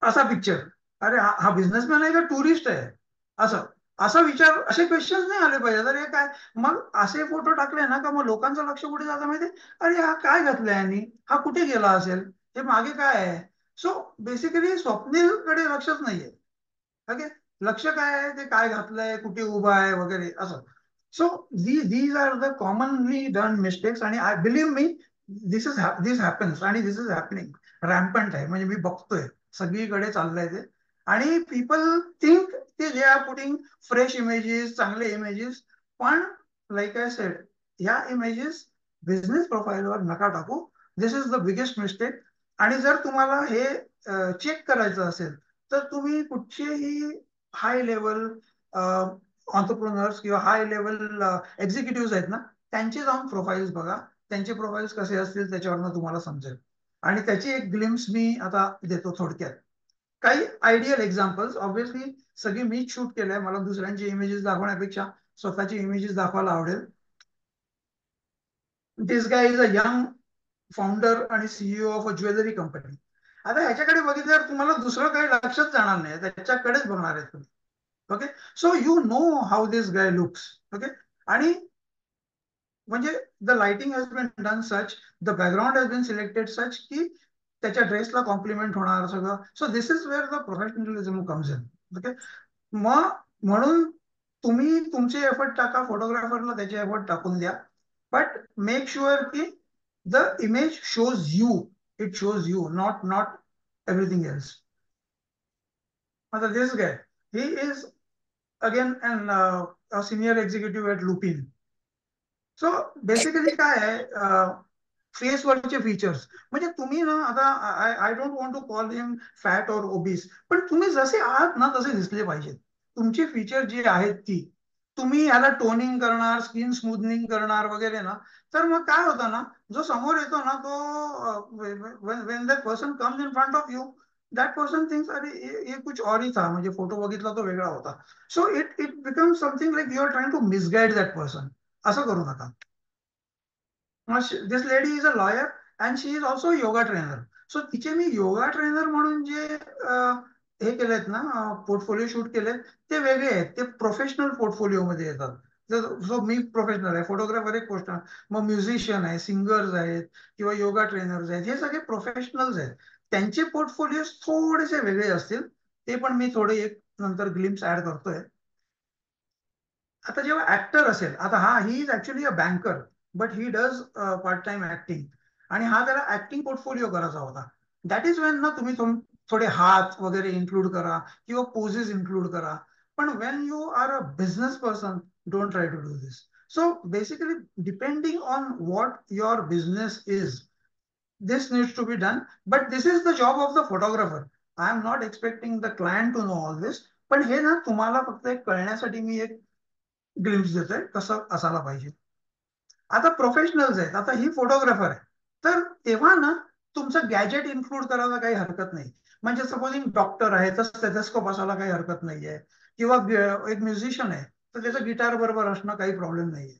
असा पिक्चर, अरे हा बिझनेसमॅन आहे का टुरिस्ट आहे असं. असा विचार, असे क्वेश्चन नाही आले पाहिजे. तर हे काय, मग असे फोटो टाकले ना का मग लोकांचं लक्ष कुठे जातं माहिती, अरे हा काय घातलंय यांनी, हा कुठे गेला असेल, हे मागे काय आहे. सो बेसिकली स्वप्नीलकडे लक्षच नाहीये. ओके, लक्ष काय आहे, ते काय घातलंय, कुठे उभा आहे वगैरे असं. So these are the commonly done mistakes. आणि I believe me, this happens आणि दिस इज हॅपनिंग रॅम्पंट आहे. म्हणजे मी बघतोय सगळीकडे चाललंय ते. आणि पीपल थिंक ते they are putting fresh images, चांगले इमेजेस. पण लाईक आय सेड, ह्या इमेजेस बिझनेस प्रोफाईलवर नका टाकू. दिस इज द बिगेस्ट मिस्टेक. आणि जर तुम्हाला हे चेक करायचं असेल, तर तुम्ही कुठचेही हाय लेवल ऑन्टरप्रिनर्स किंवा हाय लेवल एक्झिक्युटिव्ह आहेत ना, त्यांचे जाऊन प्रोफाईल्स बघा. त्यांचे प्रोफाईल्स कसे असतील त्याच्यावरनं तुम्हाला समजेल. आणि त्याची एक ग्लिम्स मी आता देतो थोडक्यात. काही आयडियल एक्झाम्पल्स, ऑब्व्हियसली सगळी मीच शूट केलंय, मला दुसऱ्यांची इमेजेस दाखवण्यापेक्षा स्वतःची इमेजेस दाखवायला आवडेल. This guy is a young founder आणि CEO of a jewellery company. आता ह्याच्याकडे बघितल्यावर तुम्हाला दुसरं काही लक्षात जाणार नाही, त्याच्याकडेच बघणार आहे तुम्ही. Okay, so you know how this guy looks. Okay, आणि म्हणजे the lighting has been done such, the background has been selected such की त्याच्या ड्रेसला कॉम्प्लिमेंट होणार सगळं. So this is where the professionalism comes in. Okay, मग म्हणून तुम्ही तुमचे एफर्ट टाका, फोटोग्राफरला त्याचे एफर्ट टाकून द्या. बट मेक शुअर की the image shows you, it shows you, not everything else. आता this guy, he is again an senior executive at Lupin. So basically काय आहे, फेसवरचे फीचर्स. म्हणजे तुम्ही ना आता, I don't want to call him fat or obese, पण तुम्ही जसे आहात ना तसे दिसले पाहिजेत. तुमची फीचर जी आहेत ती, तुम्ही याला टोनिंग करणार, स्किन स्मूथनिंग करणार वगैरे ना, तर मग काय होतं ना, जो समोर येतो ना तो, Wien that person comes in front of you, that person thinks अरे ये कुछ और ही था, म्हणजे फोटो बघितला तो वेगळा होता. So it it becomes something like you are trying to misguide that person. असं करू नका. This lady is a lawyer and she is also yoga trainer. सो तिचे मी योगा ट्रेनर म्हणून जे हे केलेत ना, पोर्टफोलिओ शूट केलेत, ते वेगळे आहेत, ते प्रोफेशनल पोर्टफोलिओ मध्ये येतात. सो मी प्रोफेशनल आहे, फोटोग्राफर एक गोष्ट, मग म्युझिशियन आहे, सिंगर्स आहेत किंवा योगा ट्रेनर्स आहेत, हे सगळे प्रोफेशनल्स आहेत. त्यांचे पोर्टफोलिओ थोडेसे वेगळे असतील. ते पण मी थोडे एक नंतर ग्लिम्स ऍड करतोय. आता जेव्हा ऍक्टर असेल, आता हा he is actually a banker, but he does part time acting. आणि हा त्याला ऍक्टिंग पोर्टफोलिओ करायचा होता. दॅट इज वेन ना तुम्ही थोडे हात वगैरे इन्क्लूड करा किंवा पोजेस इन्क्लूड करा. पण when you are a business person, don't try to do this. So basically, depending on what your business is, this needs to be done. But this is the job of the photographer. I am not expecting the client to know all this. पण हे ना तुम्हाला फक्त एक कळण्यासाठी मी एक glimpse देतोय कसं असायला पाहिजे. आता प्रोफेशनल्स आहेत, आता ही फोटोग्राफर आहे, तर तेव्हा ना तुमचं गॅजेट इन्क्लूड करायला काही हरकत नाही. म्हणजे सपोजिंग डॉक्टर आहे तर स्टेथोस्कोप असायला काही हरकत नाहीये, किंवा एक म्युझिशियन आहे तर त्याचं गिटार बरोबर असणं काही प्रॉब्लेम नाहीये.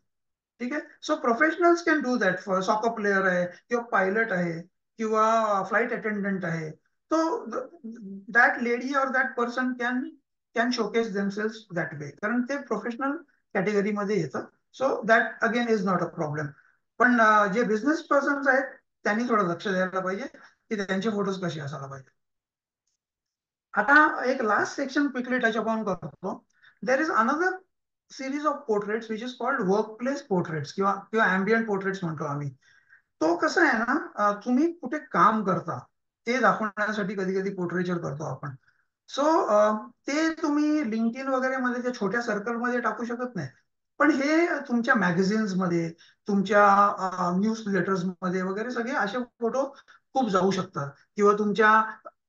ठीक आहे, so professionals can do that. Soccer player आहे किंवा पायलट आहे किंवा फ्लाईट अटेंडंट आहे, तो दॅट लेडी और that person can can showcase themselves that way, कारण ते प्रोफेशनल कॅटेगरीमध्ये येतं. So that again is not a problem. पण जे बिझनेस पर्सन आहेत त्यांनी थोडं लक्ष द्यायला पाहिजे की त्यांचे फोटोज कसे असायला पाहिजे. आता एक last section quickly touch upon करतो. There is another series of portraits which is called workplace portraits, किंवा किंवा अँबियंट पोर्ट्रेट्स म्हणतो आम्ही. तो कसं आहे ना, तुम्ही कुठे काम करता ते दाखवण्यासाठी कधी कधी पोर्ट्रेचर करतो आपण. सो ते तुम्ही लिंक्डइन वगैरे मध्ये त्या छोट्या सर्कलमध्ये टाकू शकत नाही. पण हे तुमच्या मॅगझिन्स मध्ये, तुमच्या न्यूज लेटर्स मध्ये वगैरे सगळे असे फोटो खूप जाऊ शकतात. किंवा तुमच्या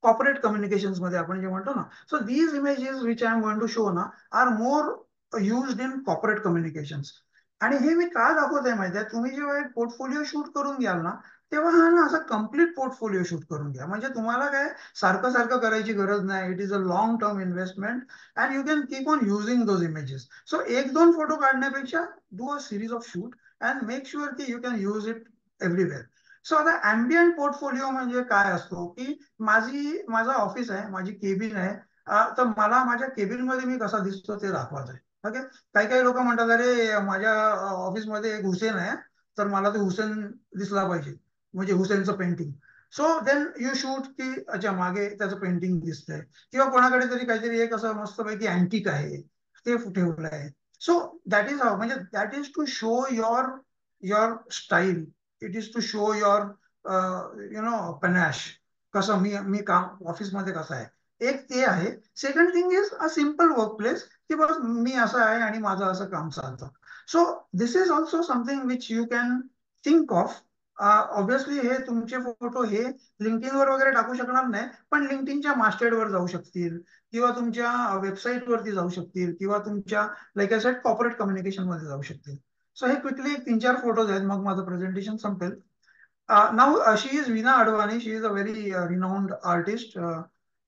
कॉर्पोरेट कम्युनिकेशन्स मध्ये आपण जे म्हणतो ना. So these images which I am going to show ना are more used in corporate communications. आणि हे मी का दाखवत आहे माहिती आहे, तुम्ही जेव्हा एक पोर्टफोलिओ शूट करून घ्याल ना, तेव्हा हा ना असा कम्प्लीट पोर्टफोलिओ शूट करून घ्या. म्हणजे तुम्हाला काय सारखं सारखं करायची गरज नाही. It is a long term investment and you can keep on using those images. So एक दोन फोटो काढण्यापेक्षा do a series of shoot and make sure की you can use it everywhere. So आता अँबियंट पोर्टफोलिओ म्हणजे काय असतो की माझा ऑफिस आहे, माझी केबिन आहे, तर मला माझ्या केबिन मध्ये मी कसा दिसतो ते दाखवायचं आहे. ओके. काही काही लोक म्हणतात, अरे माझ्या ऑफिसमध्ये एक हुसेन आहे, तर मला ते हुसेन दिसला पाहिजे, म्हणजे हुसेनचं painting. So then you shoot की अच्छा मागे त्याचं पेंटिंग दिसतंय, किंवा कोणाकडे तरी काहीतरी एक असं मस्तपैकी अँटिक आहे ते ठेवलं आहे. सो दॅट इज हाऊ, म्हणजे that is to show your your style. It is to show your panache. कसं मी मी काम ऑफिसमध्ये कसं आहे, एक ते आहे. Second thing is a simple work place, की बस मी असं आहे आणि माझं असं काम चालतं. So this is also something which you can think of. Obviously हे तुमचे फोटो हे लिंक्डइनवर वगैरे टाकू शकणार नाही, पण लिंक्डइनच्या मास्टर्डवर जाऊ शकतील, किंवा तुमच्या वेबसाईटवरती जाऊ शकतील, किंवा तुमच्या like I sed corporate communication मध्ये जाऊ शकतील. सो हे क्विकली 3-4 फोटोज आहेत, मग माझं प्रेझेंटेशन संपेल. Now she is Veena Advani. She is a very renowned artist.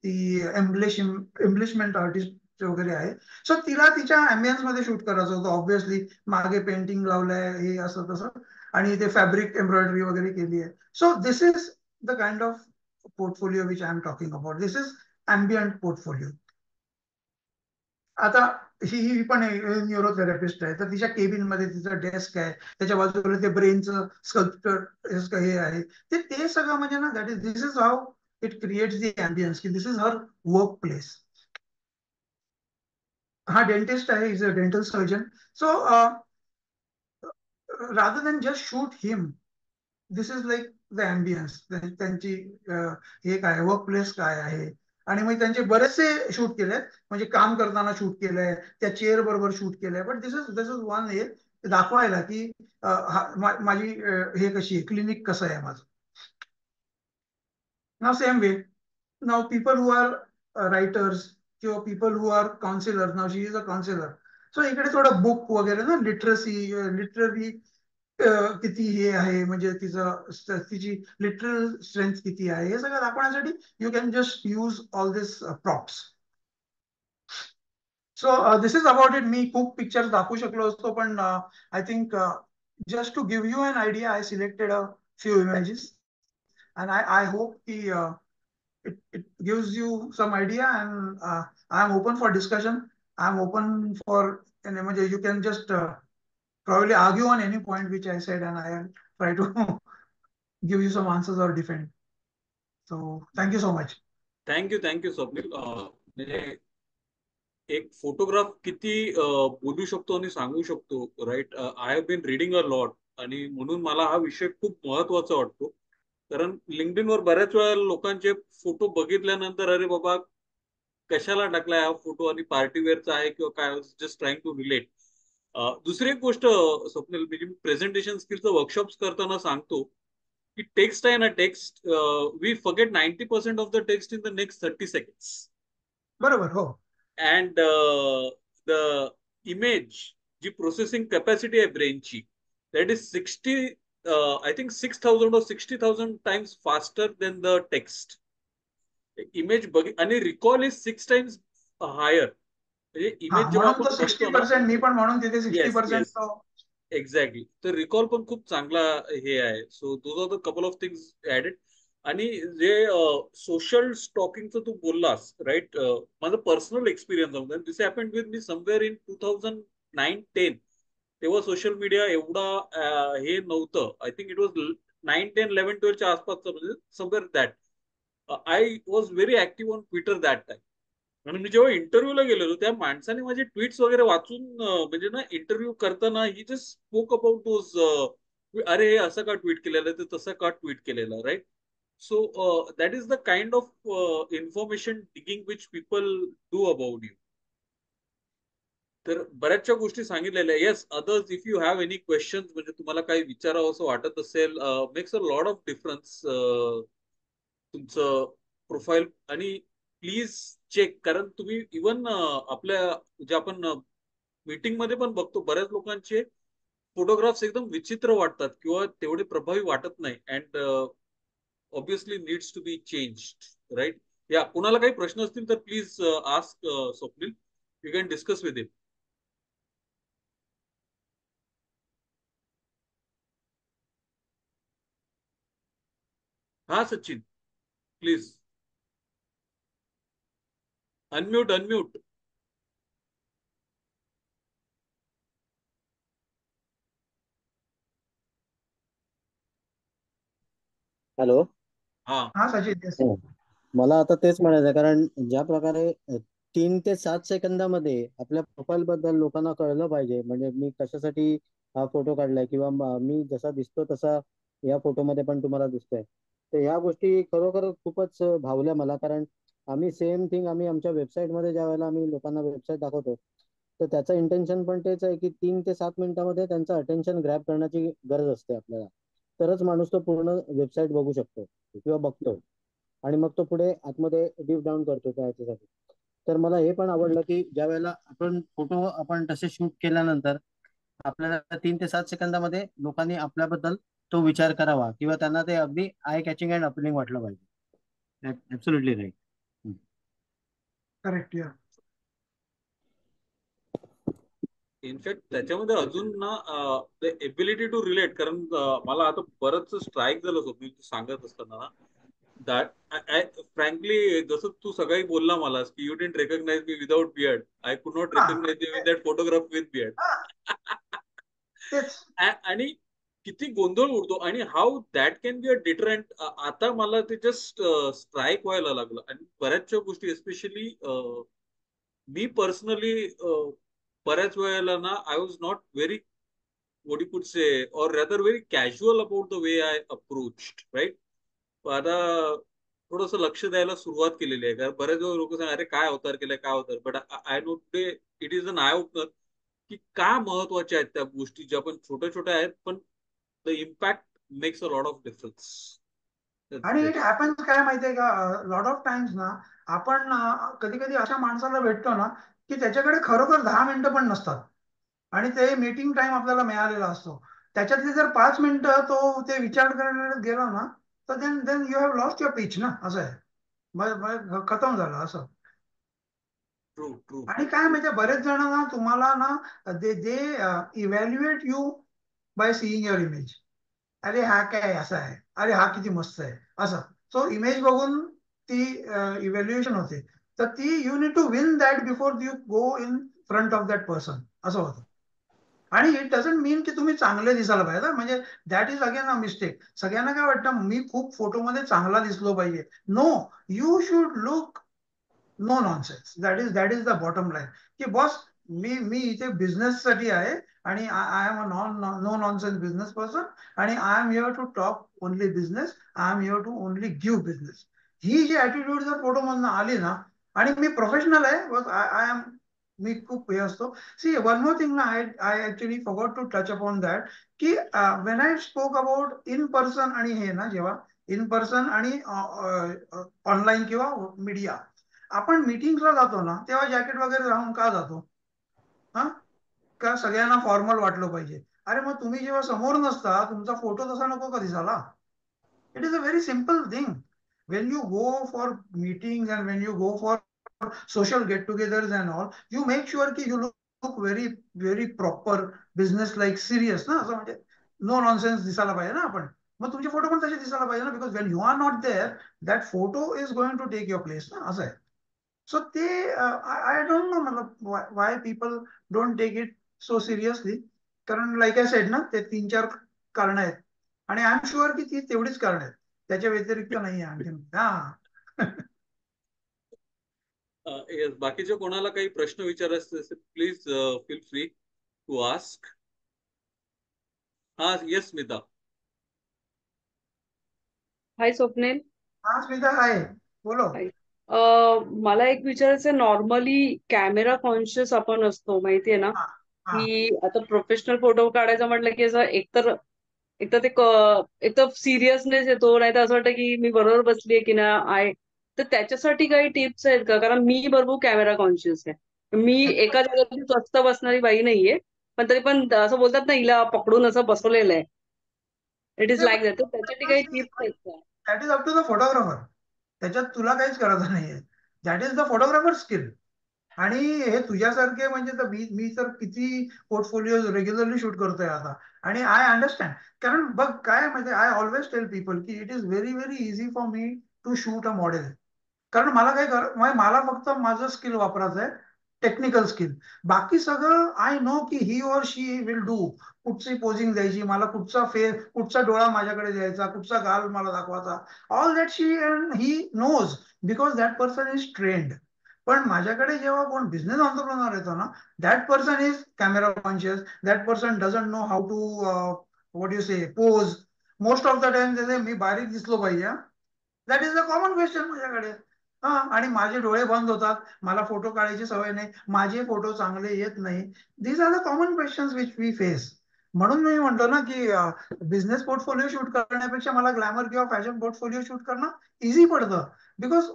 ती एम्ब्लिशमेंट आर्टिस्ट वगैरे आहे. सो तिला तिच्या अँबियन्स मध्ये शूट करायचं होतं. ऑब्व्हियसली मागे पेंटिंग लावलंय, हे असं तसं, आणि ते फॅब्रिक एम्ब्रॉयडरी वगैरे केली आहे. So this is the kind of portfolio which I am talking about. This is ambient portfolio. आता ही पण न्यूरोथेरपिस्ट आहे, तर तिच्या केबिन मध्ये तिचं डेस्क आहे, त्याच्या बाजूला ते ब्रेनचं स्कल्प्चर हे आहे. ते सगळं म्हणजे ना, that is this is how it creates the ambience, की दिस इज हर वर्क प्लेस. हा डेंटिस्ट आहे, is a dental surgeon. So rather than just shoot him, this is like the ambience. त्यांची हे काय वर्क प्लेस काय आहे. आणि मग त्यांचे बरेचसे शूट केले, म्हणजे काम करताना शूट केलंय, त्या चेअर बरोबर शूट केलंय. बट दिस इज वन हे दाखवायला की माझी हे कशी आहे, क्लिनिक कसं आहे माझं. नाव सेम वे, नाव पीपल हु आर रायटर्स, किंवा पीपल हु आर काउन्सिलर, नाव she is a counsellor. So इकडे थोडं बुक वगैरे ना, लिटरसी, लिटररी किती हे आहे, म्हणजे तिची लिटरल स्ट्रेंथ किती आहे, हे सगळं दाखवण्यासाठी you can just use all this props. So this is about it. मी खूप पिक्चर्स दाखवू शकलो असतो, पण I think just to give you an idea I selected a few images. And I hope की it gives you some idea, and I'm open for discussion. I'm open for, and you can just probably argue on any point which I said, and I'll try to give you some answers or defend. So thank you so much. Thank you Swapnil. म्हणजे एक photograph किती बोलू शकतो आणि सांगू शकतो, right. I have been reading a lot, आणि म्हणून मला हा विषय खूप महत्वाचा वाटतो. कारण लिंक्डइनवर बऱ्याच वेळा लोकांचे फोटो बघितल्यानंतर, अरे बाबा कशाला टाकलाय हा फोटो, आणि पार्टी वेअरचा आहे किंवा काय, जस्ट ट्राईंग टू रिलेट. दुसरी एक गोष्ट स्वप्नील, म्हणजे मी प्रेझेंटेशन स्किलचं वर्कशॉप्स करताना सांगतो की टेक्स्ट आहे ना, text we forget 90% of the text in the next 30 seconds. बरोबर. हो. अँड द इमेज, जी प्रोसेसिंग कॅपॅसिटी आहे ब्रेनची, that is 60, I think 6,000 or 60,000 times faster than the text. Image बघ, आणि रिकॉल इज 6 times हायर. म्हणजे हा, इमेज जेव्हा म्हणून आपण तो सिक्स्टी बघतो ना, पर्सेंट मी पण म्हणून तिथे sixty yes percent yes, exactly. तर रिकॉल पण खूप चांगला हे आहे. So those are the couple of things added. आणि जे सोशल स्टॉकिंगचं तू बोललास, राईट, माझं personal experience this happened with me somewhere in 2009-10. तेव्हा सोशल मीडिया एवढा हे नव्हतं. आय थिंक इट वॉज 9, 10, 11, 12च्या आसपासचं, म्हणजे somewhere that. I was very active on Twitter that time. आणि मी जेव्हा इंटरव्ह्यूला गेलेलो, त्या माणसाने माझे ट्विट्स वगैरे वाचून, म्हणजे ना, इंटरव्ह्यू करताना ही जस्ट स्पोक अबाउट दोज, अरे हे असं का ट्विट केलेलं, ते तसं का ट्विट केलेलं, right. So that is the kind of information digging which people do about you. तर बऱ्याचशा गोष्टी सांगितलेल्या. Yes, others, if you have any questions, म्हणजे तुम्हाला काही विचारावं असं वाटत असेल, makes a lot of difference तुमचं प्रोफाईल. आणि प्लीज चेक, कारण तुम्ही इवन आपल्या, जे आपण मीटिंग मध्ये पण बघतो, बऱ्याच लोकांचे फोटोग्राफ्स एकदम विचित्र वाटतात किंवा तेवढे प्रभावी वाटत नाही. And obviously needs to be changed, right. या कुणाला काही प्रश्न असतील तर please ask Swapnil. You can discuss with him. हा Sachin, please. Unmute unmute. Hello. हा. हा सचिन yes. हो. मला आता तेच म्हणायचं आहे, कारण ज्या प्रकारे 3 ते 7 सेकंदामध्ये आपल्या प्रोफाईल बद्दल लोकांना कळलं पाहिजे, म्हणजे मी कशासाठी हा फोटो काढलाय, किंवा मी जसा दिसतो तसा या फोटोमध्ये पण तुम्हाला दिसतोय. तर ह्या गोष्टी खरोखर खूपच भावल्या मला, कारण आम्ही सेम थिंग आम्ही आमच्या वेबसाईटमध्ये ज्या वेळेला आम्ही लोकांना वेबसाईट दाखवतो, तर त्याचं इंटेन्शन पण तेच आहे की 3 ते 7 मिनिटामध्ये त्यांचं अटेन्शन ग्रॅब करण्याची गरज असते आपल्याला. तरच माणूस तो पूर्ण वेबसाईट बघू शकतो किंवा बघतो, आणि मग तो पुढे आतमध्ये डीप डाऊन करतो त्या ह्याच्यासाठी. तर मला हे पण आवडलं की ज्या वेळेला आपण फोटो आपण तसे शूट केल्यानंतर आपल्याला 3 ते 7 सेकंदामध्ये लोकांनी आपल्याबद्दल तो विचार करावा, किंवा त्यांना ते अगदी आय कॅचिंग अँड अपीलिंग वाटलं पाहिजे. Absolutely right. Correct yeah. In fact त्याच्यामध्ये अजून ना एबिलिटी टू रिलेट, कारण मला आता बरंच स्ट्राईक झालं होतं मी सांगत असताना ना, दॅट आय फ्रँकली, जसं तू सगळी बोलला मला की you didn't recognise me without beard, I could not ah recognise me with that photograph with beard. हा, तेच. आणि किती गोंधळ उडतो, आणि how that can be a deterrent. आता मला ते जस्ट स्ट्राईक व्हायला लागलं. आणि बऱ्याचशा गोष्टी एस्पेशली मी पर्सनली बऱ्याच वेळेला ना I was not very, what you could say, or rather very casual about the way I approached, right? आता थोडंसं लक्ष द्यायला सुरुवात केलेली आहे, कारण बरेच लोक सांग अरे काय अवतार केलाय काय अवतार, but I know today it is an eye opener की का महत्वाच्या आहेत त्या गोष्टी, ज्या पण छोट्या छोट्या आहेत पण the impact makes a lot of difference. आणि इट हॅपन्स काय माहितीये का, लॉट ऑफ टाइम्स ना आपण कधी कधी अशा माणसाला भेटतो ना की त्याच्याकडे खरोखर 10 मिनिटं पण नसतात, आणि ते मीटिंग टाइम आपल्याला मिळालेला असतो. त्याच्यातली जर 5 मिनिटं तो ते विचार करण्यात गेला ना, तर then then you have lost your pitch ना, असं आहे. खतम झालं असं. True true. आणि काय माहितीये, बरेच जण ना तुम्हाला ना they they evaluate you by seeing your image. अरे हा काय असा आहे, अरे हा किती मस्त आहे, असं. सो इमेज बघून ती इव्हॅल्युएशन होते. तर ती you need to win that before you go in front of that person, असं होतं. आणि इट डझंट मीन की तुम्ही चांगले दिसायला पाहिजे ना, म्हणजे that is again a mistake. सगळ्यांना काय वाटतं मी खूप फोटोमध्ये चांगला दिसलो पाहिजे. No, you should look no nonsense. That is the bottom line. की बॉस, मी इथे बिझनेस साठी आहे, आणि I am a no nonsense business person, and I am here to talk only business, I am here to only give business. ही जी attitude जर photo मधनं आली ना, आणि मी प्रोफेशनल आहे बस, आय एम, मी खूप हे असतो. सी वन मोर थिंग ना, I actually forgot to touch upon that, की when I spoke about in person आणि हे ना, जेव्हा इन पर्सन आणि ऑनलाईन किंवा मीडिया, आपण मीटिंगला जातो ना तेव्हा जॅकेट वगैरे घालून का जातो? हा, का सगळ्यांना फॉर्मल वाटलं पाहिजे? अरे मग तुम्ही जेव्हा समोर नसता तुमचा फोटो तसा नको का दिसायला? It is a very simple thing. Wien you go for meetings and Wien you go for social get togethers and all, you make sure की you look very very proper, business like serious ना, असं म्हणजे no nonsense दिसायला पाहिजे ना आपण. मग तुमचे फोटो पण तसे दिसायला पाहिजे ना, because when you are not there that photo is going to take your place ना, असं आहे. सो ते आय डोंट नो मतलब why people don't take it so seriously. कारण लाईक आय सेड ना, ते 3-4 कारण आहेत, आणि आय एम शुअर की ती तेवढीच कारण आहेत, त्याच्या व्यतिरिक्त नाही आहे आणखी. हा. येस, बाकीच्या कोणाला काही प्रश्न विचारायचे असेल please feel free to ask. हा येस स्मिता. हाय स्वप्नेल. हा स्मिता आहे, बोलो. हाय. मला एक विचारायचं, नॉर्मली कॅमेरा कॉन्शियस आपण असतो माहितीये ना, हा हा. की आता प्रोफेशनल फोटो काढायचा म्हटलं की असं एकतर एकतर ते एक तर सिरियसनेस येतो, नाही तर असं वाटतं की मी बरोबर बसलीये की ना आहे. तर त्याच्यासाठी काही टिप्स आहेत का? कारण मी भरपूर कॅमेरा कॉन्शियस आहे. मी एका जागेवर स्वस्त बसणारी बाई नाहीये, पण तरी पण असं बोलतात ना, हिला पकडून असं बसवलेलं आहे. It is like that. तर त्याच्यासाठी काही टिप्स आहेत का? That is up to the photographer. त्याच्यात तुला काहीच करायचं नाहीये. That is the photographer skill. आणि हे तुझ्यासारखे म्हणजे तर मी तर किती पोर्टफोलिओ रेग्युलरली शूट करतोय आता, आणि आय अंडरस्टँड. कारण बघ काय म्हणजे, आय ऑलवेज टेल पीपल की it is very very easy for me to shoot a model. कारण मला काय मला फक्त माझं स्किल वापरायचं आहे, टेक्निकल स्किल. बाकी सगळं आय नो की ही ऑर शी विल डू. कुठची पोझिंग द्यायची, मला कुठचा फेस, कुठचा डोळा माझ्याकडे द्यायचा, कुठचा गाल मला दाखवायचा, all that she and he knows, because that person is trained. पण माझ्याकडे जेव्हा कोण बिझनेस ऑन्टरप्रिनर येतो ना, that person is camera conscious, that person doesn't know how to what you say pose. Most of the time ते मी बारीक दिसलो पाहिजे. That is the common question माझ्याकडे. हा, आणि माझे डोळे बंद होतात, मला फोटो काढायची सवय नाही, माझे फोटो चांगले येत नाही. These are the common questions which we face. म्हणून मी म्हणतो ना की बिझनेस पोर्टफोलिओ शूट करण्यापेक्षा मला ग्लॅमर किंवा फॅशन पोर्टफोलिओ शूट करणं इझी पडतं. Because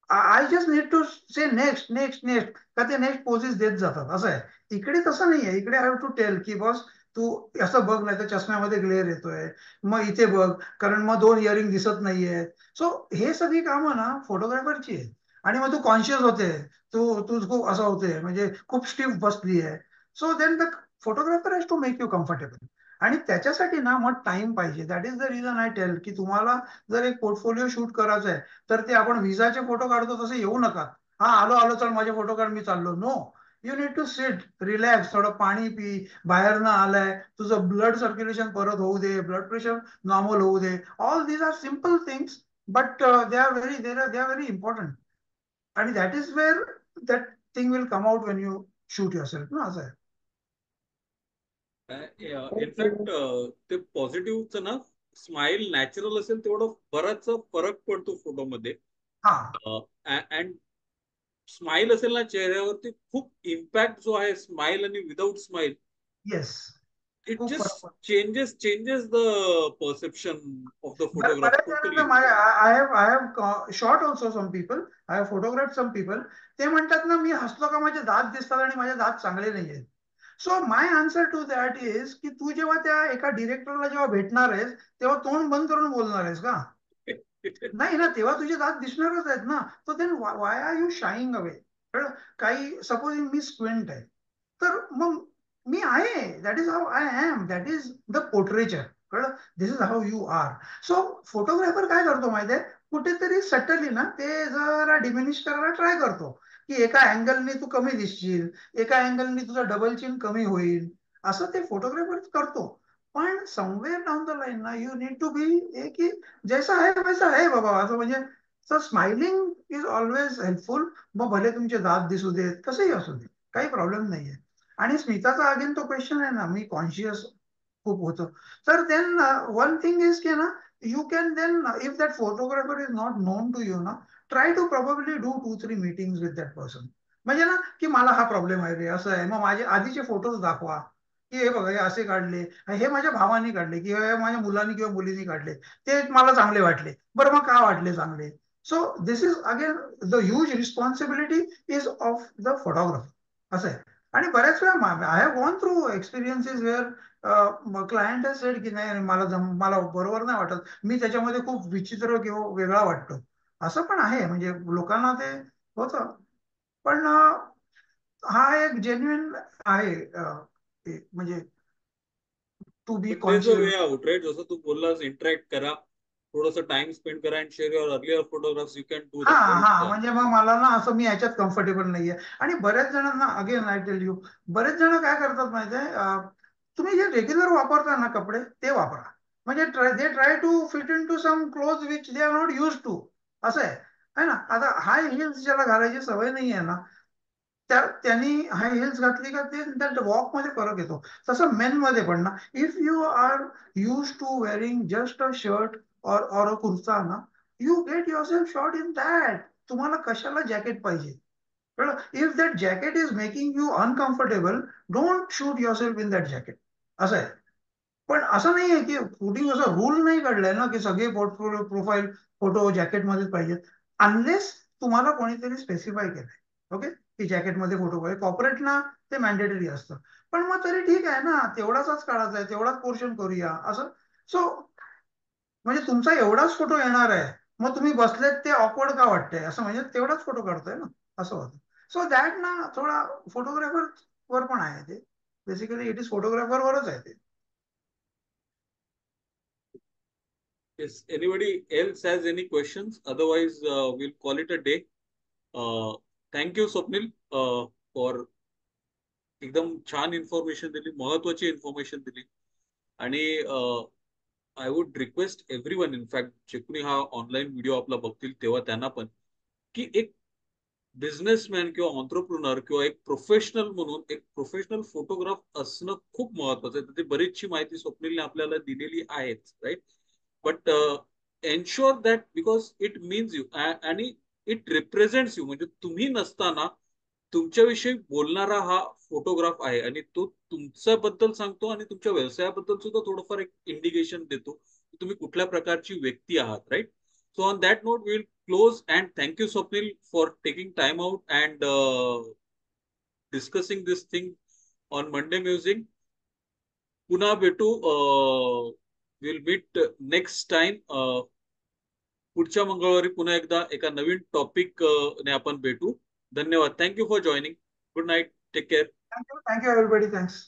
I just need to say next next next, का ते नेक्स्ट पोझेस देत जातात. असं आहे. इकडे तसं नाही आहे. इकडे आय हॅव टू टेल की बॉस, तू असं बघ, नाही तर चष्म्यामध्ये ग्लेअर येतोय, मग इथे बघ, कारण मग 2 इयरिंग दिसत नाहीये. सो हे सगळी कामं ना फोटोग्राफरची आहे. आणि मग तू कॉन्शियस होते, तू खूप असं होते, म्हणजे खूप स्टिफ बसली आहे. So then the photographer has to make you comfortable. आणि त्याच्यासाठी ना मग टाइम पाहिजे. That is the reason I tell की तुम्हाला जर एक पोर्टफोलिओ शूट करायचा आहे, तर ते आपण विजाचे फोटो काढतो तसे येऊ नका. हा, आलो आलो, चल माझे फोटो काढ, मी चाललो. No, you need to sit, relax, थोडं पाणी पी, बाहेरनं आलाय, तुझं ब्लड सर्क्युलेशन परत होऊ दे, ब्लड प्रेशर नॉर्मल होऊ दे. All these are simple things, but they are very important. आणि that is where that thing will come out when you shoot yourself ना, असं आहे. इनफॅक्ट ते पॉझिटिव्हचं ना, स्माइल नॅचरल असेल तेवढं बराच फरक पडतो फोटोमध्ये. हा. अँड स्माइल असेल ना चेहऱ्यावरती, खूप इम्पॅक्ट जो आहे स्माइल आणि विदाऊट स्माइल, येस. इट खूप फरक जस्ट पडतो. Changes the perception of the photograph बऱ्याच जणांना totally. I have shot also some people, I have photograph some people. ते म्हणतात ना, मी हसलो का माझे दात दिसतात आणि माझे दात चांगले नाही आहेत. So my answer to that is की तू जेव्हा त्या एका डिरेक्टरला जेव्हा भेटणार आहेस, तेव्हा तोंड बंद करून बोलणार आहेस का? नाही ना, तेव्हा तुझे दात दिसणारच आहेत ना. तर then why are you shying away? काही सपोज मी स्क्विंट आहे, तर मग मी आहे, that is how I am, that is the portraiture. कळलं? This is how you are. So photographer काय करतो माहितीये, कुठेतरी सटली ना ते जरा डिमिनिश करायला ट्राय करतो, की एका अँगलनी तू कमी दिसशील, एका अँगलनी तुझा डबल चिन कमी होईल, असं ते फोटोग्राफर करतो. पण समवेअर डाऊन द लाईन ना, यू नीड टू बी की जैसा है वैसा है बाबा, असं म्हणजे. So smiling is always helpful. मग भले तुमचे दात दिसू देत, कसंही असू दे, काही प्रॉब्लेम नाहीये. आणि स्मिताचा अगेन तो क्वेश्चन आहे ना, मी कॉन्शियस खूप होतो. तर देन वन थिंग इज की ना, you can then, if that photographer is not known to you ना, try to probably do 2-3 meetings with that person. म्हणजे ना, की मला हा प्रॉब्लेम आहे रे, असं आहे, मग माझे आधीचे फोटोज दाखवा, की हे बघा, हे असे काढले, हे माझ्या भावाने काढले, किंवा हे माझ्या मुलांनी किंवा मुलींनी काढले, ते मला चांगले वाटले. बरं, मग का वाटले चांगले? So this is again the huge responsibility is of the photographer, असं आहे. आणि बऱ्याच वेळा I have gone through experiences where client has said की नाही, मला बरोबर नाही वाटत, मी त्याच्यामध्ये खूप विचित्र किंवा वेगळा वाटतो. असं पण आहे, म्हणजे लोकांना ते होतं. पण हा एक जेन्युइन आहे, म्हणजे to be but there a conscious. Way out, right? जसं तू बोललास, इंटरॅक्ट करा, थोडस टाइम स्पेंड करा, and share your earlier photographs, you can do हा, दॅट, हा, राईट? म्हणजे मग मला ना असं, मी याच्यात कम्फर्टेबल नाहीये. आणि बऱ्याच जणांना अगेन आय टेल यू, बरेच जण काय करतात माहितीये, तुम्ही जे रेग्युलर वापरता ना कपडे, ते वापरा. म्हणजे they try to fit in to some cloth which they are not use to. असं आहे. है ना? आता हाय हिल्स ज्याला घालायची सवय नाही आहे ना, त्यांनी हाय हिल्स घातली का ते त्या वॉक मध्ये फरक येतो. तसं मेन मध्ये पण ना, if you are use to wearing just a shirt और अ कुर्ता ना, you get yourself short in that. तुम्हाला कशाला जॅकेट पाहिजे? कळलं? If that jacket is making you uncomfortable, don't shoot yourself in that jacket. असं आहे. पण असं नाहीये की कुठे असं रूल नाही काढलाय ना, की सगळे पोर्टफोलिओ प्रोफाईल फोटो जॅकेटमध्येच पाहिजेत. अनलेस तुम्हाला कोणीतरी स्पेसिफाय केलंय, ओके, की जॅकेटमध्ये फोटो पाहिजे. कॉर्पोरेटना ते मॅन्डेटरी असतं. पण मग तरी ठीक आहे ना, तेवढाच काढायचा आहे, तेवढाच पोर्शन करूया असं. सो म्हणजे तुमचा एवढाच फोटो येणार आहे, मग तुम्ही बसलेत ते ऑकवर्ड का वाटतंय, असं म्हणजे तेवढाच फोटो काढतोय ना, असं होतं. सो दॅट ना, थोडा फोटोग्राफर वर पण आहे ते. बेसिकली इट इज फोटोग्राफर वरच आहे ते. If anybody else has any questions, otherwise we'll call it a day. Thank you, Swapnil, for एकदम छान इन्फॉर्मेशन दिली, महत्वाची इन्फॉर्मेशन दिली. आणि I would request everyone, in fact जे कोणी हा ऑनलाईन व्हिडिओ आपला बघतील तेव्हा त्यांना पण, की एक बिझनेसमॅन किंवा ऑन्टरप्रुनर किंवा एक प्रोफेशनल म्हणून एक प्रोफेशनल फोटोग्राफ असणं खूप महत्वाचं आहे. ते बरीचशी माहिती स्वप्नीलने आपल्याला दिलेली आहेच, right. But ensure that because it means you आणि इट रिप्रेझेंट्स यू, म्हणजे तुम्ही नसताना तुमच्याविषयी बोलणारा हा फोटोग्राफ आहे आणि तो तुमच्याबद्दल सांगतो आणि तुमच्या व्यवसायाबद्दल सुद्धा थोडंफार एक इंडिकेशन देतो की तुम्ही कुठल्या प्रकारची व्यक्ती आहात, right. So on that note, we'll close and thank you, Swapnil, for taking time out and discussing this thing on Monday Music. पुन्हा भेटू. We'll meet next time. पुढच्या मंगळवारी पुन्हा एकदा एका नवीन टॉपिक ने आपण भेटू. धन्यवाद. Thank you for joining. Good night. Take care. Thank you, everybody. Thanks.